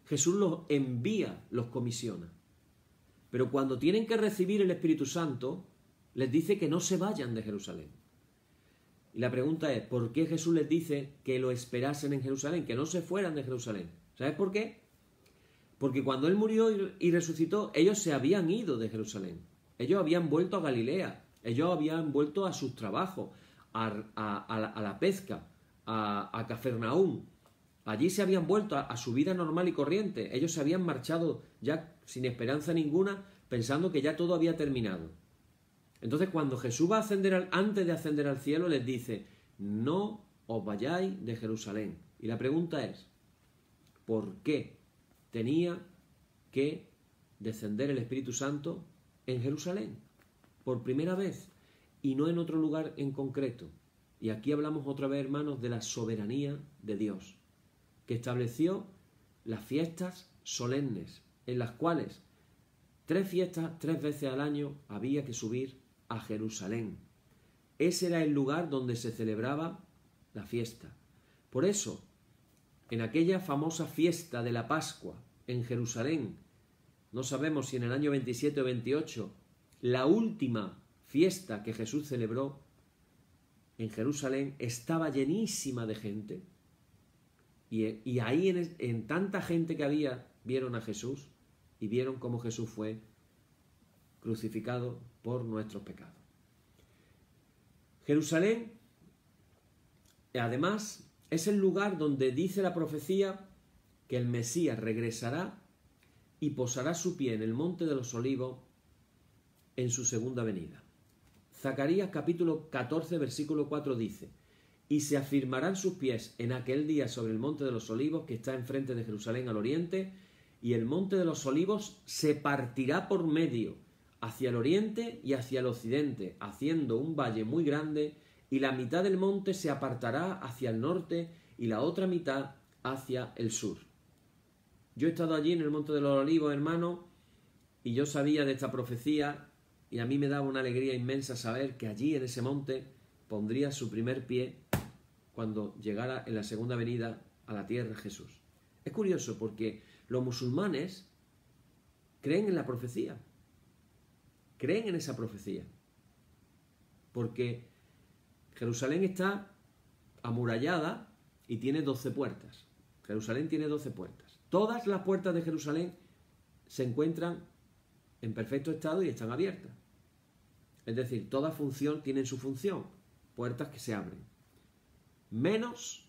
Jesús los envía, los comisiona. Pero cuando tienen que recibir el Espíritu Santo, les dice que no se vayan de Jerusalén. Y la pregunta es, ¿por qué Jesús les dice que lo esperasen en Jerusalén, que no se fueran de Jerusalén? ¿Sabes por qué? Porque cuando Él murió y resucitó, ellos se habían ido de Jerusalén. Ellos habían vuelto a Galilea. Ellos habían vuelto a sus trabajos, a la pesca, a Cafarnaúm. Allí se habían vuelto a su vida normal y corriente. Ellos se habían marchado ya sin esperanza ninguna, pensando que ya todo había terminado. Entonces, cuando Jesús va a ascender, antes de ascender al cielo, les dice: no os vayáis de Jerusalén. Y la pregunta es, ¿por qué tenía que descender el Espíritu Santo en Jerusalén? Por primera vez, y no en otro lugar en concreto. Y aquí hablamos otra vez, hermanos, de la soberanía de Dios, que estableció las fiestas solemnes, en las cuales 3 fiestas, 3 veces al año había que subir a Jerusalén. Ese era el lugar donde se celebraba la fiesta. Por eso, en aquella famosa fiesta de la Pascua en Jerusalén, no sabemos si en el año 27 o 28, la última fiesta que Jesús celebró en Jerusalén estaba llenísima de gente. Y ahí en tanta gente que había, vieron a Jesús y vieron cómo Jesús fue crucificado por nuestros pecados. Jerusalén, además, es el lugar donde dice la profecía que el Mesías regresará y posará su pie en el monte de los Olivos en su segunda venida. Zacarías capítulo 14, versículo 4 dice: y se afirmarán sus pies en aquel día sobre el monte de los Olivos que está enfrente de Jerusalén al oriente, y el monte de los Olivos se partirá por medio hacia el oriente y hacia el occidente, haciendo un valle muy grande, y la mitad del monte se apartará hacia el norte y la otra mitad hacia el sur. Yo he estado allí en el monte de los Olivos, hermano, y yo sabía de esta profecía, y a mí me daba una alegría inmensa saber que allí en ese monte pondría su primer pie cuando llegara en la segunda venida a la tierra Jesús. Es curioso porque los musulmanes creen en la profecía. Creen en esa profecía. Porque Jerusalén está amurallada y tiene 12 puertas. Jerusalén tiene 12 puertas. Todas las puertas de Jerusalén se encuentran en perfecto estado y están abiertas. Es decir, toda función tiene su función. Puertas que se abren. Menos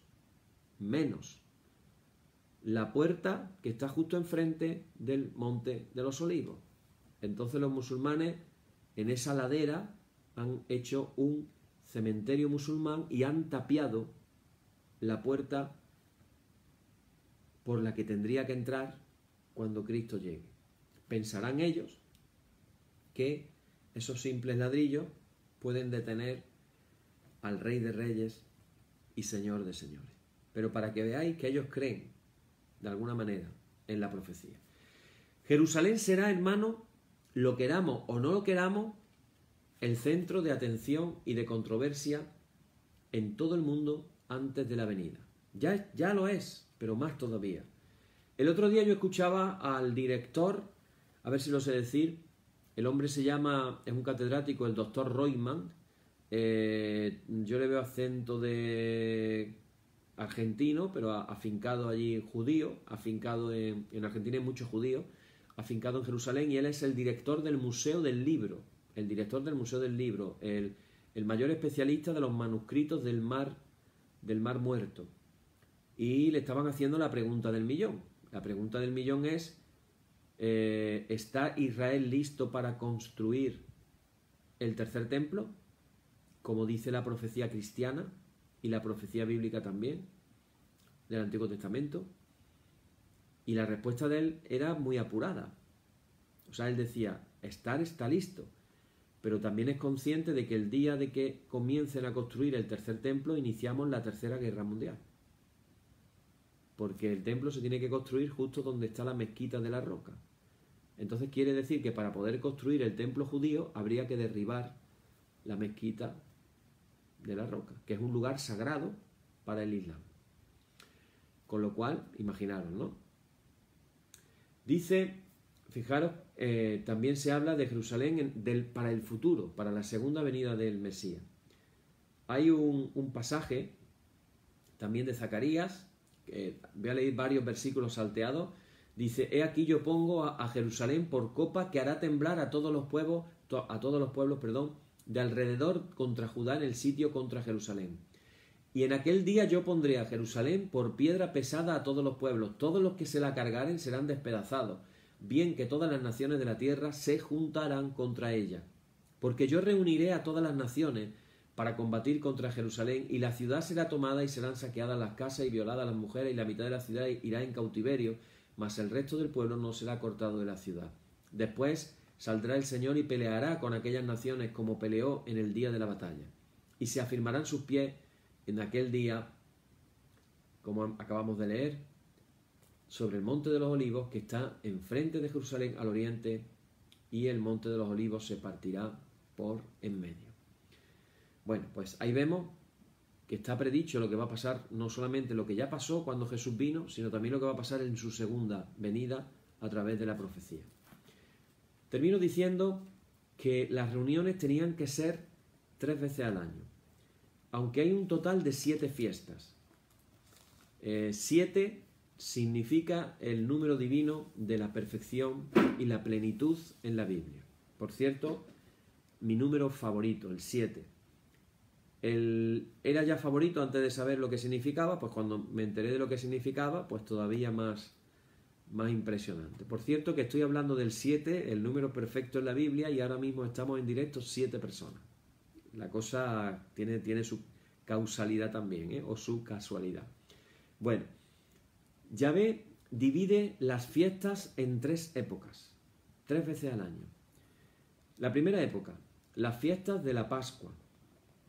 la puerta que está justo enfrente del Monte de los Olivos. Entonces los musulmanes en esa ladera han hecho un cementerio musulmán y han tapiado la puerta por la que tendría que entrar cuando Cristo llegue. Pensarán ellos que esos simples ladrillos pueden detener al Rey de Reyes y Señor de Señores. Pero para que veáis que ellos creen, de alguna manera, en la profecía. Jerusalén será, hermano, lo queramos o no lo queramos, el centro de atención y de controversia en todo el mundo antes de la venida. Ya lo es, pero más todavía. El otro día yo escuchaba al director, a ver si lo sé decir, el hombre es un catedrático, el doctor Reutemann. Yo le veo acento de argentino, pero afincado allí judío, afincado en Argentina hay muchos judíos, afincado en Jerusalén, y él es el director del Museo del Libro, el mayor especialista de los manuscritos del Mar Muerto. Y le estaban haciendo la pregunta del millón. La pregunta del millón es, ¿está Israel listo para construir el tercer templo? Como dice la profecía cristiana y la profecía bíblica también del Antiguo Testamento. Y la respuesta de él era muy apurada. O sea, él decía, está listo, pero también es consciente de que el día de que comiencen a construir el tercer templo iniciamos la Tercera Guerra Mundial. Porque el templo se tiene que construir justo donde está la mezquita de la roca. Entonces quiere decir que para poder construir el templo judío habría que derribar la mezquita de la roca, que es un lugar sagrado para el Islam. Con lo cual, imaginaros, ¿no? Dice, fijaros, también se habla de Jerusalén para el futuro, para la segunda venida del Mesías. Hay un pasaje también de Zacarías, voy a leer varios versículos salteados. Dice, he aquí yo pongo a Jerusalén por copa que hará temblar a todos los pueblos, de alrededor contra Judá en el sitio contra Jerusalén. Y en aquel día yo pondré a Jerusalén por piedra pesada a todos los pueblos. Todos los que se la cargaren serán despedazados. Bien que todas las naciones de la tierra se juntarán contra ella. Porque yo reuniré a todas las naciones para combatir contra Jerusalén, y la ciudad será tomada y serán saqueadas las casas y violadas las mujeres, y la mitad de la ciudad irá en cautiverio, mas el resto del pueblo no será cortado de la ciudad. Después saldrá el Señor y peleará con aquellas naciones como peleó en el día de la batalla. Y se afirmarán sus pies en aquel día, como acabamos de leer, sobre el Monte de los Olivos, que está enfrente de Jerusalén al oriente, y el Monte de los Olivos se partirá por en medio. Bueno, pues ahí vemos que está predicho lo que va a pasar, no solamente lo que ya pasó cuando Jesús vino, sino también lo que va a pasar en su segunda venida a través de la profecía. Termino diciendo que las reuniones tenían que ser 3 veces al año, aunque hay un total de 7 fiestas. 7 significa el número divino de la perfección y la plenitud en la Biblia. Por cierto, mi número favorito, el 7. Era ya favorito antes de saber lo que significaba, pues cuando me enteré de lo que significaba, pues todavía más impresionante. Por cierto, que estoy hablando del 7, el número perfecto en la Biblia, y ahora mismo estamos en directo 7 personas. La cosa tiene su causalidad también, o su casualidad. Bueno, Yahvé divide las fiestas en 3 épocas, 3 veces al año. La primera época, las fiestas de la Pascua,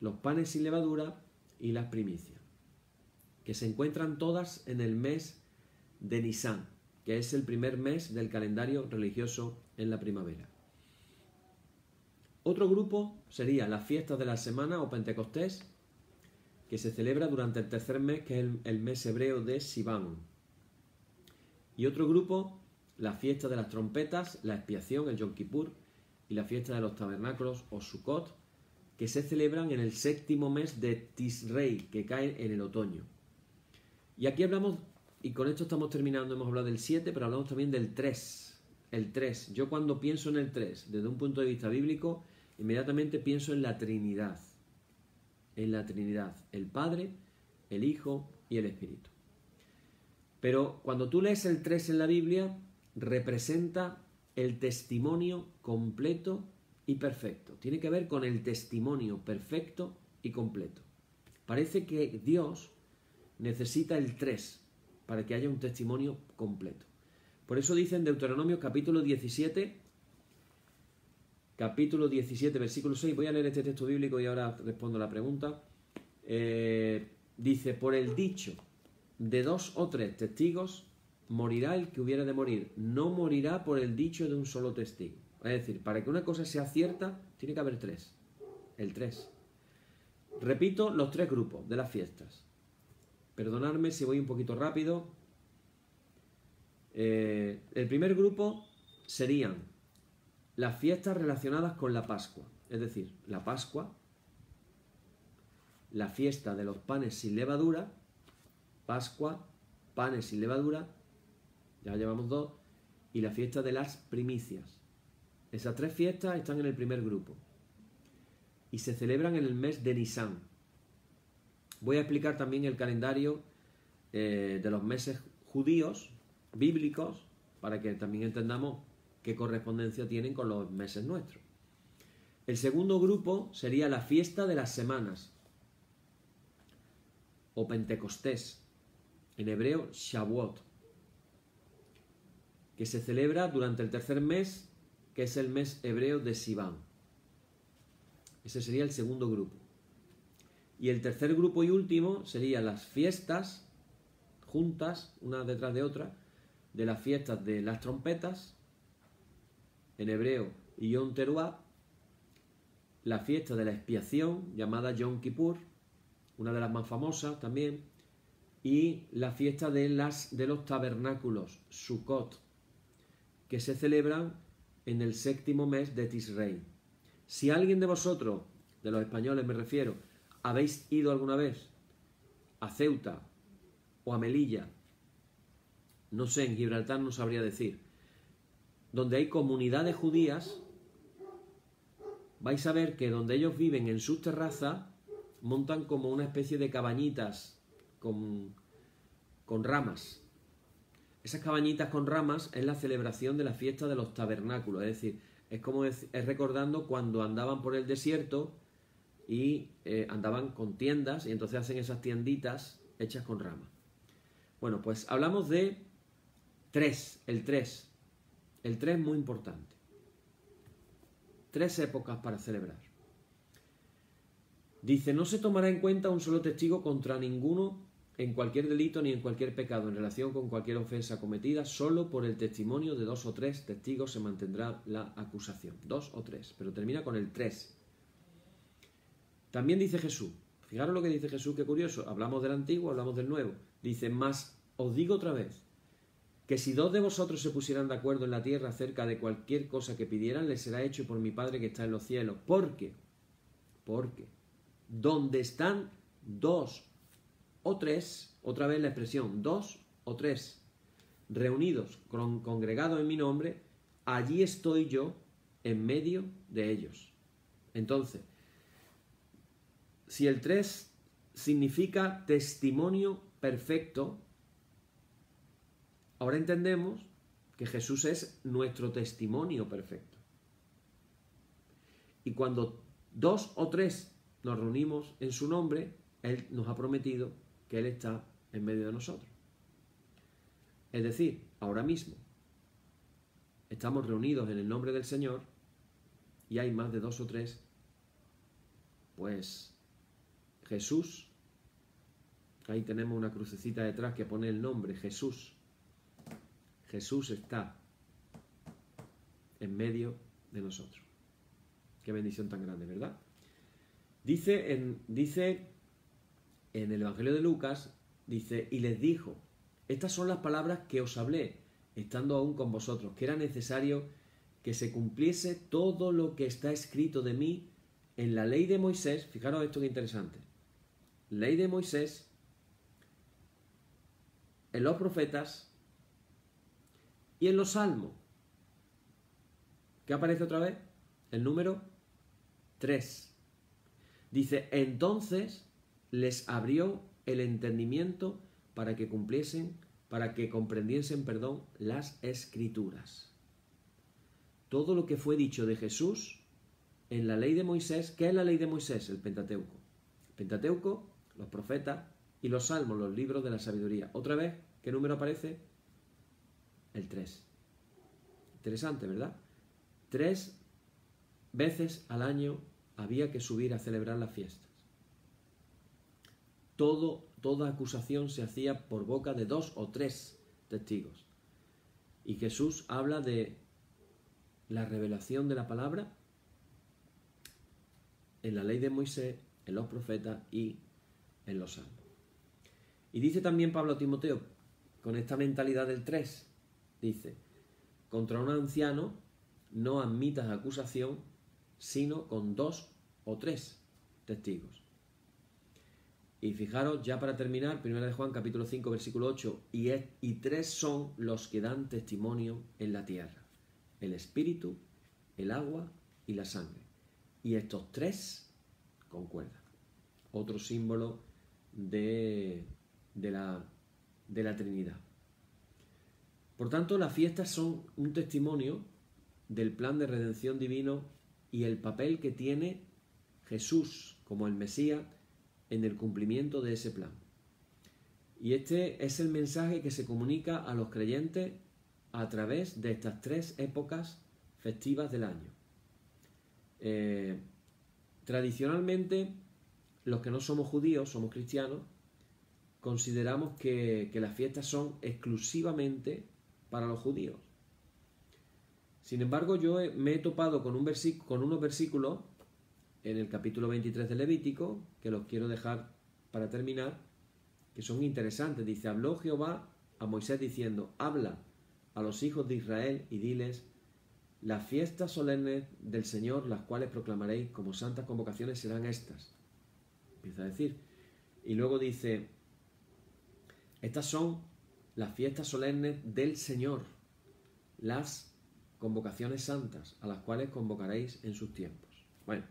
los panes sin levadura y las primicias, que se encuentran todas en el mes de Nisán, que es el primer mes del calendario religioso en la primavera. Otro grupo sería las fiestas de la semana o Pentecostés, que se celebra durante el tercer mes, que es el mes hebreo de Sivan. Y otro grupo la fiesta de las trompetas, la expiación, el Yom Kippur, y la fiesta de los tabernáculos o Sukkot, que se celebran en el 7º mes de Tisrei, que cae en el otoño. Y aquí hablamos, y con esto estamos terminando, hemos hablado del 7, pero hablamos también del 3. El 3. Yo cuando pienso en el 3, desde un punto de vista bíblico, inmediatamente pienso en la Trinidad. En la Trinidad. El Padre, el Hijo y el Espíritu. Pero cuando tú lees el 3 en la Biblia, representa el testimonio completo y perfecto. Tiene que ver con el testimonio perfecto y completo. Parece que Dios necesita el 3 para que haya un testimonio completo. Por eso dice en Deuteronomio capítulo 17, versículo 6, voy a leer este texto bíblico y ahora respondo la pregunta. Dice, por el dicho de 2 o 3 testigos, morirá el que hubiera de morir, no morirá por el dicho de un solo testigo. Es decir, para que una cosa sea cierta, tiene que haber 3. El 3. Repito los 3 grupos de las fiestas. Perdonadme si voy un poquito rápido. El primer grupo serían las fiestas relacionadas con la Pascua. Es decir, la Pascua, la fiesta de los panes sin levadura, Pascua, panes sin levadura, ya llevamos 2, y la fiesta de las primicias. Esas 3 fiestas están en el primer grupo y se celebran en el mes de Nisán. Voy a explicar también el calendario de los meses judíos, bíblicos, para que también entendamos qué correspondencia tienen con los meses nuestros. El segundo grupo sería la fiesta de las semanas, o Pentecostés, en hebreo Shavuot, que se celebra durante el tercer mes, que es el mes hebreo de Sivan. Ese sería el segundo grupo. Y el tercer grupo y último serían las fiestas juntas, una detrás de otra, de las fiestas de las trompetas, en hebreo Yom Teruah, la fiesta de la expiación, llamada Yom Kippur, una de las más famosas también, y la fiesta de los tabernáculos, Sukkot, que se celebran en el 7º mes de Tisrei. Si alguien de vosotros, de los españoles me refiero, habéis ido alguna vez a Ceuta o a Melilla, no sé, en Gibraltar no sabría decir, donde hay comunidades judías, vais a ver que donde ellos viven en sus terrazas, montan como una especie de cabañitas con ramas. Esas cabañitas con ramas es la celebración de la fiesta de los tabernáculos, es decir, es recordando cuando andaban por el desierto y andaban con tiendas y entonces hacen esas tienditas hechas con ramas. Bueno, pues hablamos de 3, el 3. El 3 muy importante. 3 épocas para celebrar. Dice, no se tomará en cuenta un solo testigo contra ninguno en cualquier delito ni en cualquier pecado en relación con cualquier ofensa cometida, solo por el testimonio de 2 o 3 testigos se mantendrá la acusación. 2 o 3, pero termina con el 3. También dice Jesús, fijaros lo que dice Jesús, qué curioso, hablamos del antiguo, hablamos del nuevo. Dice, mas os digo otra vez, que si 2 de vosotros se pusieran de acuerdo en la tierra acerca de cualquier cosa que pidieran, les será hecho por mi Padre que está en los cielos. Porque donde están 2 o 3, otra vez la expresión 2 o 3, reunidos, congregados en mi nombre, allí estoy yo en medio de ellos. Entonces, si el 3 significa testimonio perfecto, ahora entendemos que Jesús es nuestro testimonio perfecto. Y cuando 2 o 3 nos reunimos en su nombre, Él nos ha prometido que Él está en medio de nosotros. Es decir, ahora mismo estamos reunidos en el nombre del Señor y hay más de 2 o 3, pues Jesús, ahí tenemos una crucecita detrás que pone el nombre, Jesús. Jesús está en medio de nosotros. Qué bendición tan grande, ¿verdad? Dice en el Evangelio de Lucas, dice, y les dijo, estas son las palabras que os hablé, estando aún con vosotros, que era necesario que se cumpliese todo lo que está escrito de mí en la ley de Moisés. Fijaros esto que interesante. Ley de Moisés, en los profetas y en los salmos. ¿Qué aparece otra vez? El número 3. Dice, entonces les abrió el entendimiento para que comprendiesen, las Escrituras. Todo lo que fue dicho de Jesús en la ley de Moisés. ¿Qué es la ley de Moisés? El Pentateuco. El Pentateuco, los profetas y los salmos, los libros de la sabiduría. Otra vez, ¿qué número aparece? El 3. Interesante, ¿verdad? 3 veces al año había que subir a celebrar las fiestas. Toda acusación se hacía por boca de 2 o 3 testigos. Y Jesús habla de la revelación de la palabra en la ley de Moisés, en los profetas y en los salmos. Y dice también Pablo a Timoteo, con esta mentalidad del 3, dice, contra un anciano no admitas acusación, sino con 2 o 3 testigos. Y fijaros, ya para terminar, 1 de Juan capítulo 5, versículo 8, y 3 son los que dan testimonio en la tierra, el espíritu, el agua y la sangre. Y estos 3 concuerdan. Otro símbolo de la Trinidad. Por tanto, las fiestas son un testimonio del plan de redención divino y el papel que tiene Jesús como el Mesías en el cumplimiento de ese plan. Y este es el mensaje que se comunica a los creyentes a través de estas 3 épocas festivas del año. Tradicionalmente, los que no somos judíos, somos cristianos, consideramos que las fiestas son exclusivamente para los judíos. Sin embargo, yo me he topado con unos versículos en el capítulo 23 de Levítico, que los quiero dejar para terminar, que son interesantes. Dice, habló Jehová a Moisés diciendo, habla a los hijos de Israel y diles, las fiestas solemnes del Señor, las cuales proclamaréis como santas convocaciones, serán estas. Empieza a decir. Y luego dice, estas son las fiestas solemnes del Señor, las convocaciones santas, a las cuales convocaréis en sus tiempos. Bueno,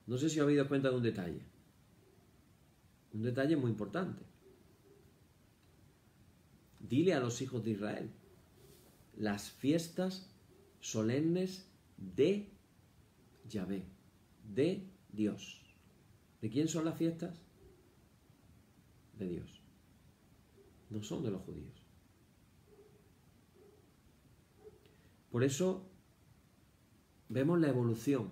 no sé si os habéis dado cuenta de un detalle. Un detalle muy importante. Dile a los hijos de Israel, las fiestas solemnes de Yahvé, de Dios. ¿De quién son las fiestas? De Dios. No son de los judíos. Por eso vemos la evolución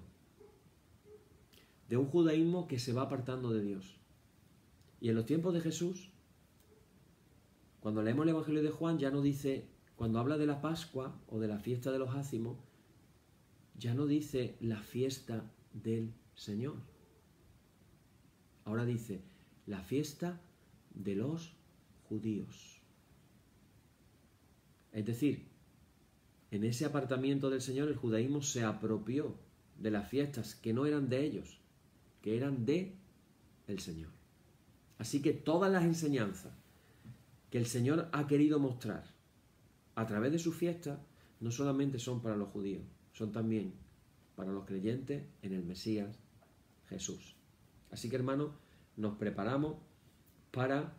de un judaísmo que se va apartando de Dios. Y en los tiempos de Jesús, cuando leemos el Evangelio de Juan, ya no dice, cuando habla de la Pascua o de la fiesta de los ácimos, ya no dice la fiesta del Señor. Ahora dice la fiesta de los judíos. Es decir, en ese apartamiento del Señor, el judaísmo se apropió de las fiestas que no eran de ellos, que eran de el Señor. Así que todas las enseñanzas que el Señor ha querido mostrar a través de su fiesta no solamente son para los judíos, son también para los creyentes en el Mesías Jesús. Así que, hermanos, nos preparamos para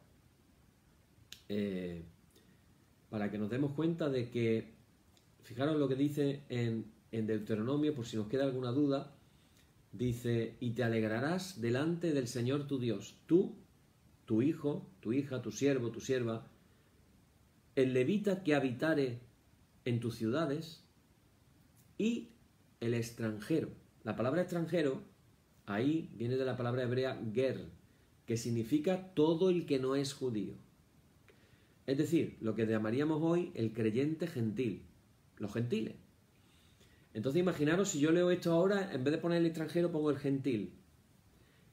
que nos demos cuenta de que, fijaros lo que dice en Deuteronomio, por si nos queda alguna duda, dice, y te alegrarás delante del Señor tu Dios, tú, tu hijo, tu hija, tu siervo, tu sierva, el levita que habitare en tus ciudades y el extranjero. La palabra extranjero, ahí viene de la palabra hebrea ger, que significa todo el que no es judío. Es decir, lo que llamaríamos hoy el creyente gentil, los gentiles. Entonces imaginaros si yo leo esto ahora, en vez de poner el extranjero pongo el gentil.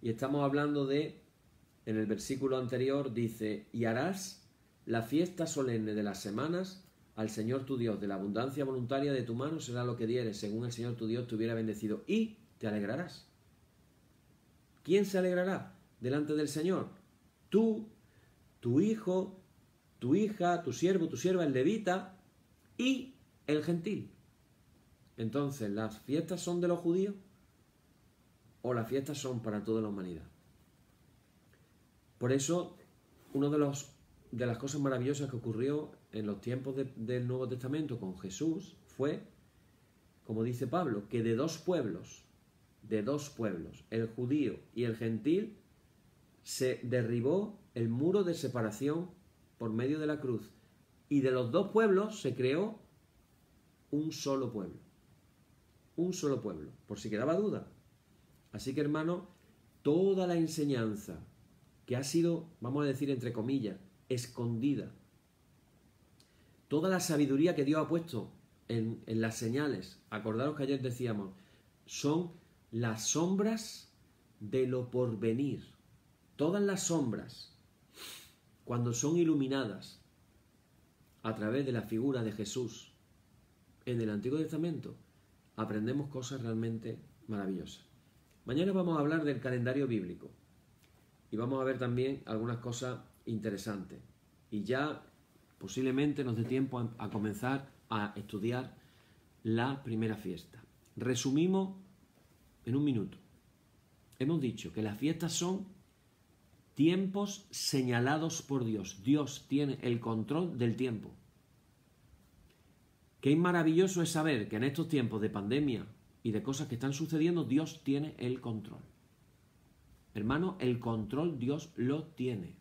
Y estamos hablando de, en el versículo anterior dice, y harás la fiesta solemne de las semanas, al Señor tu Dios, de la abundancia voluntaria de tu mano será lo que dieres, según el Señor tu Dios te hubiera bendecido, y te alegrarás. ¿Quién se alegrará delante del Señor? Tú, tu hijo, tu hija, tu siervo, tu sierva, el levita y el gentil. Entonces, ¿las fiestas son de los judíos o las fiestas son para toda la humanidad? Por eso, una de las cosas maravillosas que ocurrió en los tiempos del Nuevo Testamento con Jesús fue, como dice Pablo, que de dos pueblos, el judío y el gentil, se derribó el muro de separación por medio de la cruz. Y de los dos pueblos se creó un solo pueblo. Un solo pueblo, por si quedaba duda. Así que, hermano, toda la enseñanza que ha sido, vamos a decir entre comillas, escondida, toda la sabiduría que Dios ha puesto en las señales, acordaros que ayer decíamos, son las sombras de lo porvenir. Todas las sombras, cuando son iluminadas a través de la figura de Jesús en el Antiguo Testamento, aprendemos cosas realmente maravillosas. Mañana vamos a hablar del calendario bíblico y vamos a ver también algunas cosas interesantes. Y ya posiblemente nos dé tiempo a comenzar a estudiar la primera fiesta. Resumimos en un minuto. Hemos dicho que las fiestas son tiempos señalados por Dios. Dios tiene el control del tiempo. Qué maravilloso es saber que en estos tiempos de pandemia y de cosas que están sucediendo, Dios tiene el control. Hermano, el control Dios lo tiene.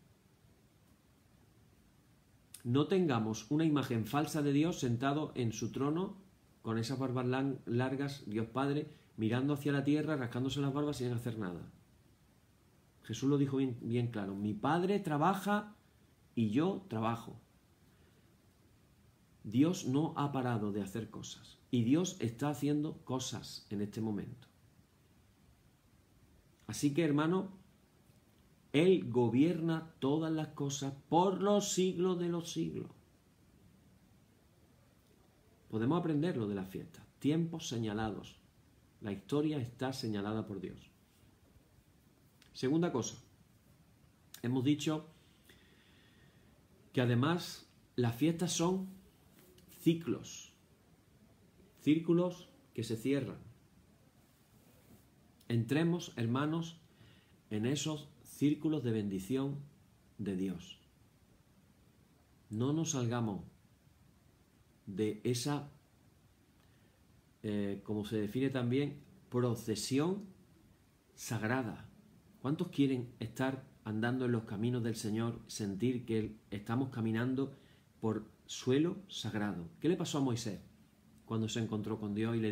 No tengamos una imagen falsa de Dios sentado en su trono con esas barbas largas, Dios Padre, mirando hacia la tierra, rascándose las barbas sin hacer nada. Jesús lo dijo bien claro. Mi Padre trabaja y yo trabajo. Dios no ha parado de hacer cosas. Y Dios está haciendo cosas en este momento. Así que, hermano, Él gobierna todas las cosas por los siglos de los siglos. Podemos aprenderlo de las fiestas. Tiempos señalados. La historia está señalada por Dios. Segunda cosa. Hemos dicho que además las fiestas son ciclos. Círculos que se cierran. Entremos, hermanos, en esos círculos de bendición de Dios. No nos salgamos de esa, como se define también, procesión sagrada. ¿Cuántos quieren estar andando en los caminos del Señor, sentir que estamos caminando por suelo sagrado? ¿Qué le pasó a Moisés cuando se encontró con Dios y le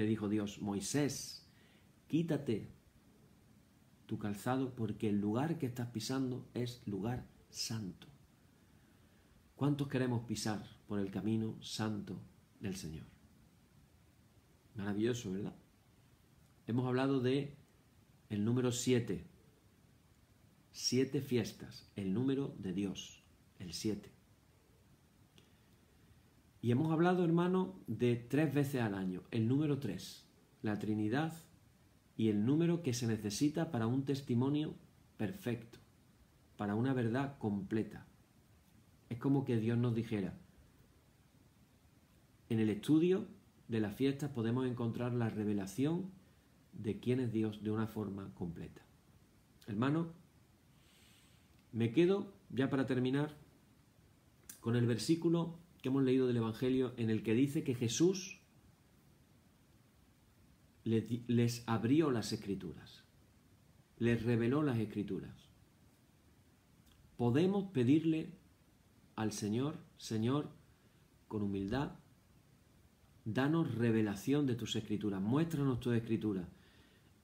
dijo Dios, Moisés, quítate tu calzado porque el lugar que estás pisando es lugar santo? ¿Cuántos queremos pisar por el camino santo del Señor? Maravilloso, ¿verdad? Hemos hablado de el número 7. 7 fiestas, el número de Dios, el 7. Y hemos hablado, hermano, de 3 veces al año, el número 3, la Trinidad y el número que se necesita para un testimonio perfecto, para una verdad completa. Es como que Dios nos dijera, en el estudio de las fiestas podemos encontrar la revelación de quién es Dios de una forma completa. Hermano, me quedo, ya para terminar, con el versículo que hemos leído del Evangelio en el que dice que Jesús les abrió las Escrituras, les reveló las Escrituras. Podemos pedirle al Señor, Señor, con humildad, danos revelación de tus Escrituras, muéstranos tus Escrituras,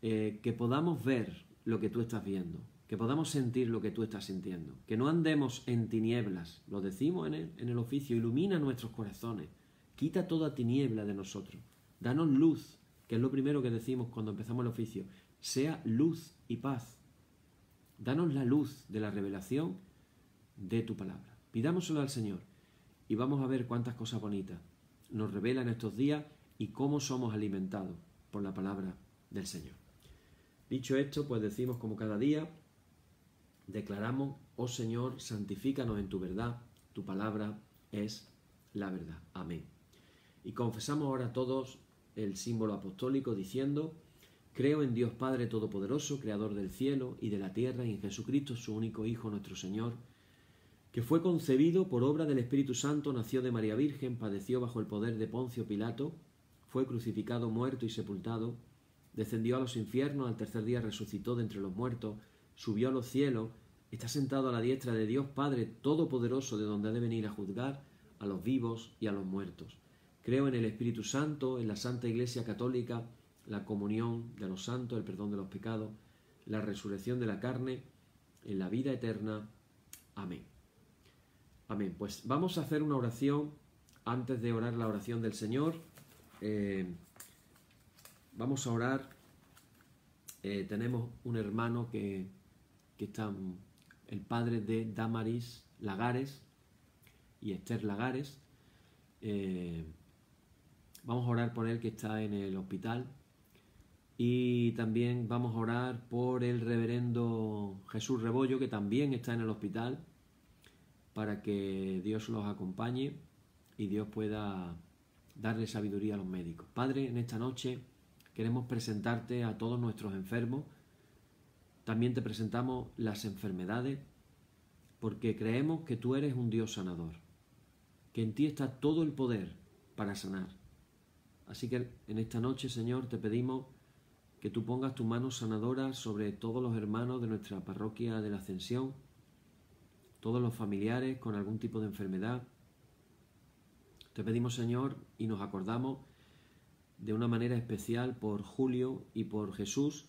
que podamos ver lo que tú estás viendo, que podamos sentir lo que tú estás sintiendo, que no andemos en tinieblas, lo decimos en el oficio, ilumina nuestros corazones, quita toda tiniebla de nosotros, danos luz, que es lo primero que decimos cuando empezamos el oficio, sea luz y paz, danos la luz de la revelación de tu palabra. Pidámoselo al Señor y vamos a ver cuántas cosas bonitas nos revela en estos días y cómo somos alimentados por la palabra del Señor. Dicho esto, pues decimos como cada día, declaramos: oh Señor, santifícanos en tu verdad, tu palabra es la verdad. Amén. Y confesamos ahora todos el símbolo apostólico diciendo: creo en Dios Padre Todopoderoso, Creador del cielo y de la tierra, y en Jesucristo, su único Hijo, nuestro Señor, que fue concebido por obra del Espíritu Santo, nació de María Virgen, padeció bajo el poder de Poncio Pilato, fue crucificado, muerto y sepultado, descendió a los infiernos, al tercer día resucitó de entre los muertos, subió a los cielos, está sentado a la diestra de Dios Padre Todopoderoso, de donde ha de venir a juzgar a los vivos y a los muertos. Creo en el Espíritu Santo, en la Santa Iglesia Católica, la comunión de los santos, el perdón de los pecados, la resurrección de la carne, en la vida eterna. Amén. Amén. Pues vamos a hacer una oración antes de orar la oración del Señor. Vamos a orar. Tenemos un hermano que está, el padre de Damaris Lagares y Esther Lagares. Vamos a orar por él, que está en el hospital. Y también vamos a orar por el reverendo Jesús Rebollo, que también está en el hospital, para que Dios los acompañe y Dios pueda darle sabiduría a los médicos. Padre, en esta noche queremos presentarte a todos nuestros enfermos. También te presentamos las enfermedades, porque creemos que tú eres un Dios sanador, que en ti está todo el poder para sanar. Así que en esta noche, Señor, te pedimos que tú pongas tu mano sanadora sobre todos los hermanos de nuestra parroquia de la Ascensión, todos los familiares con algún tipo de enfermedad. Te pedimos, Señor, y nos acordamos de una manera especial por Julio y por Jesús,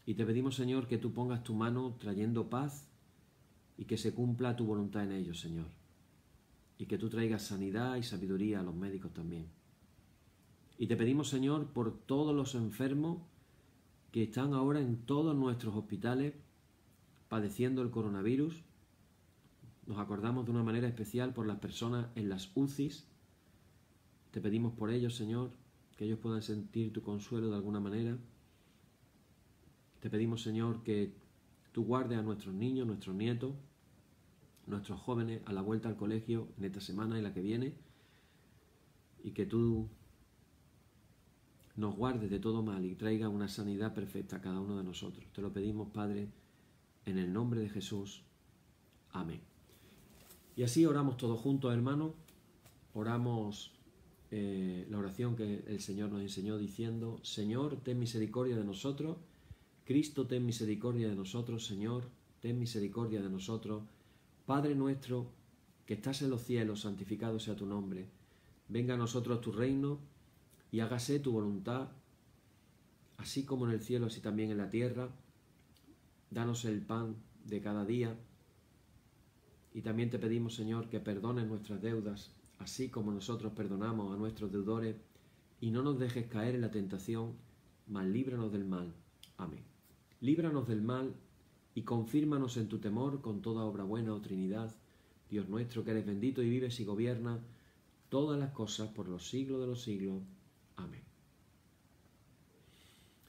y te pedimos, Señor, que tú pongas tu mano trayendo paz y que se cumpla tu voluntad en ellos, Señor, y que tú traigas sanidad y sabiduría a los médicos también. Y te pedimos, Señor, por todos los enfermos que están ahora en todos nuestros hospitales padeciendo el coronavirus. Nos acordamos de una manera especial por las personas en las UCIs. Te pedimos por ellos, Señor, que ellos puedan sentir tu consuelo de alguna manera. Te pedimos, Señor, que tú guardes a nuestros niños, nuestros nietos, nuestros jóvenes a la vuelta al colegio en esta semana y la que viene, y que tú nos guardes de todo mal y traiga una sanidad perfecta a cada uno de nosotros. Te lo pedimos, Padre, en el nombre de Jesús. Amén. Y así oramos todos juntos, hermanos. Oramos la oración que el Señor nos enseñó diciendo: Señor, ten misericordia de nosotros. Cristo, ten misericordia de nosotros. Señor, ten misericordia de nosotros. Padre nuestro, que estás en los cielos, santificado sea tu nombre. Venga a nosotros tu reino y hágase tu voluntad, así como en el cielo, así también en la tierra. Danos el pan de cada día. Y también te pedimos, Señor, que perdones nuestras deudas, así como nosotros perdonamos a nuestros deudores, y no nos dejes caer en la tentación, mas líbranos del mal. Amén. Líbranos del mal y confírmanos en tu temor con toda obra buena, oh Trinidad, Dios nuestro, que eres bendito y vives y gobiernas todas las cosas por los siglos de los siglos. Amén.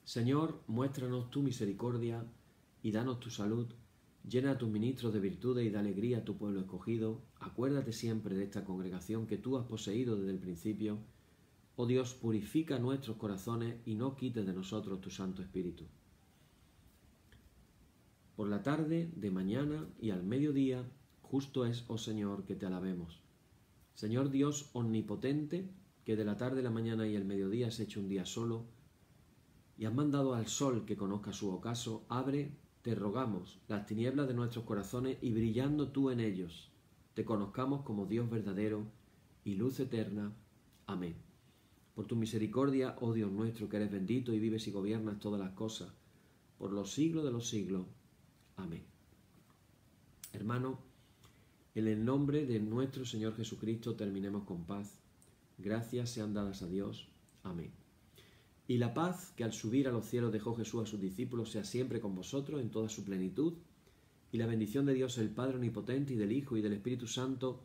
Señor, muéstranos tu misericordia y danos tu salud. Llena a tus ministros de virtudes y de alegría a tu pueblo escogido. Acuérdate siempre de esta congregación que tú has poseído desde el principio. Oh Dios, purifica nuestros corazones y no quites de nosotros tu Santo Espíritu. Por la tarde, de mañana y al mediodía, justo es, oh Señor, que te alabemos. Señor Dios omnipotente, que de la tarde, la mañana y el mediodía has hecho un día solo, y has mandado al sol que conozca su ocaso, abre, te rogamos, las tinieblas de nuestros corazones, y brillando tú en ellos, te conozcamos como Dios verdadero y luz eterna. Amén. Por tu misericordia, oh Dios nuestro, que eres bendito y vives y gobiernas todas las cosas, por los siglos de los siglos. Amén. Hermano, en el nombre de nuestro Señor Jesucristo terminemos con paz. Gracias sean dadas a Dios. Amén. Y la paz que al subir a los cielos dejó Jesús a sus discípulos sea siempre con vosotros en toda su plenitud. y la bendición de Dios el Padre Omnipotente y del Hijo y del Espíritu Santo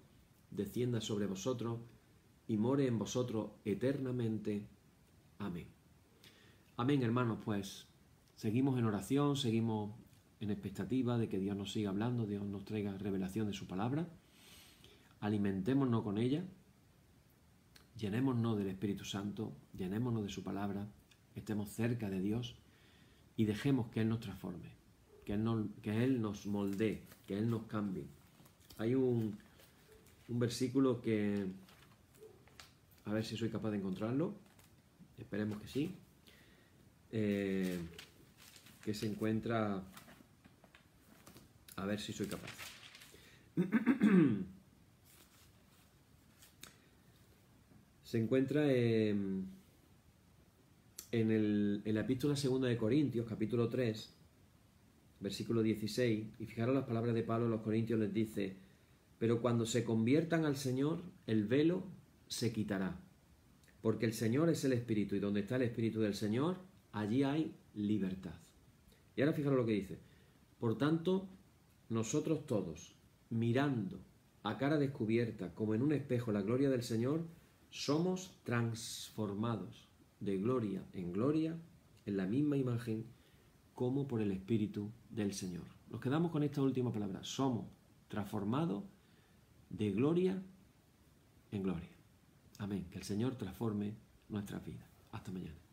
descienda sobre vosotros y more en vosotros eternamente. Amén. Amén, hermanos, pues seguimos en oración, seguimos en expectativa de que Dios nos siga hablando, Dios nos traiga revelación de su palabra. Alimentémonos con ella, llenémonos del Espíritu Santo, llenémonos de su palabra, estemos cerca de Dios y dejemos que Él nos transforme, que Él nos moldee, que Él nos cambie. Hay un versículo que, a ver si soy capaz de encontrarlo, esperemos que sí, que se encuentra, a ver si soy capaz. Se encuentra en la epístola segunda de Corintios, capítulo 3, versículo 16, y fijaros las palabras de Pablo a los Corintios, les dice: pero cuando se conviertan al Señor, el velo se quitará, porque el Señor es el Espíritu, y donde está el Espíritu del Señor, allí hay libertad. Y ahora fijaros lo que dice: por tanto, nosotros todos, mirando a cara descubierta, como en un espejo, la gloria del Señor, somos transformados de gloria en gloria, en la misma imagen, como por el Espíritu del Señor. Nos quedamos con esta última palabra: somos transformados de gloria en gloria. Amén. Que el Señor transforme nuestras vidas. Hasta mañana.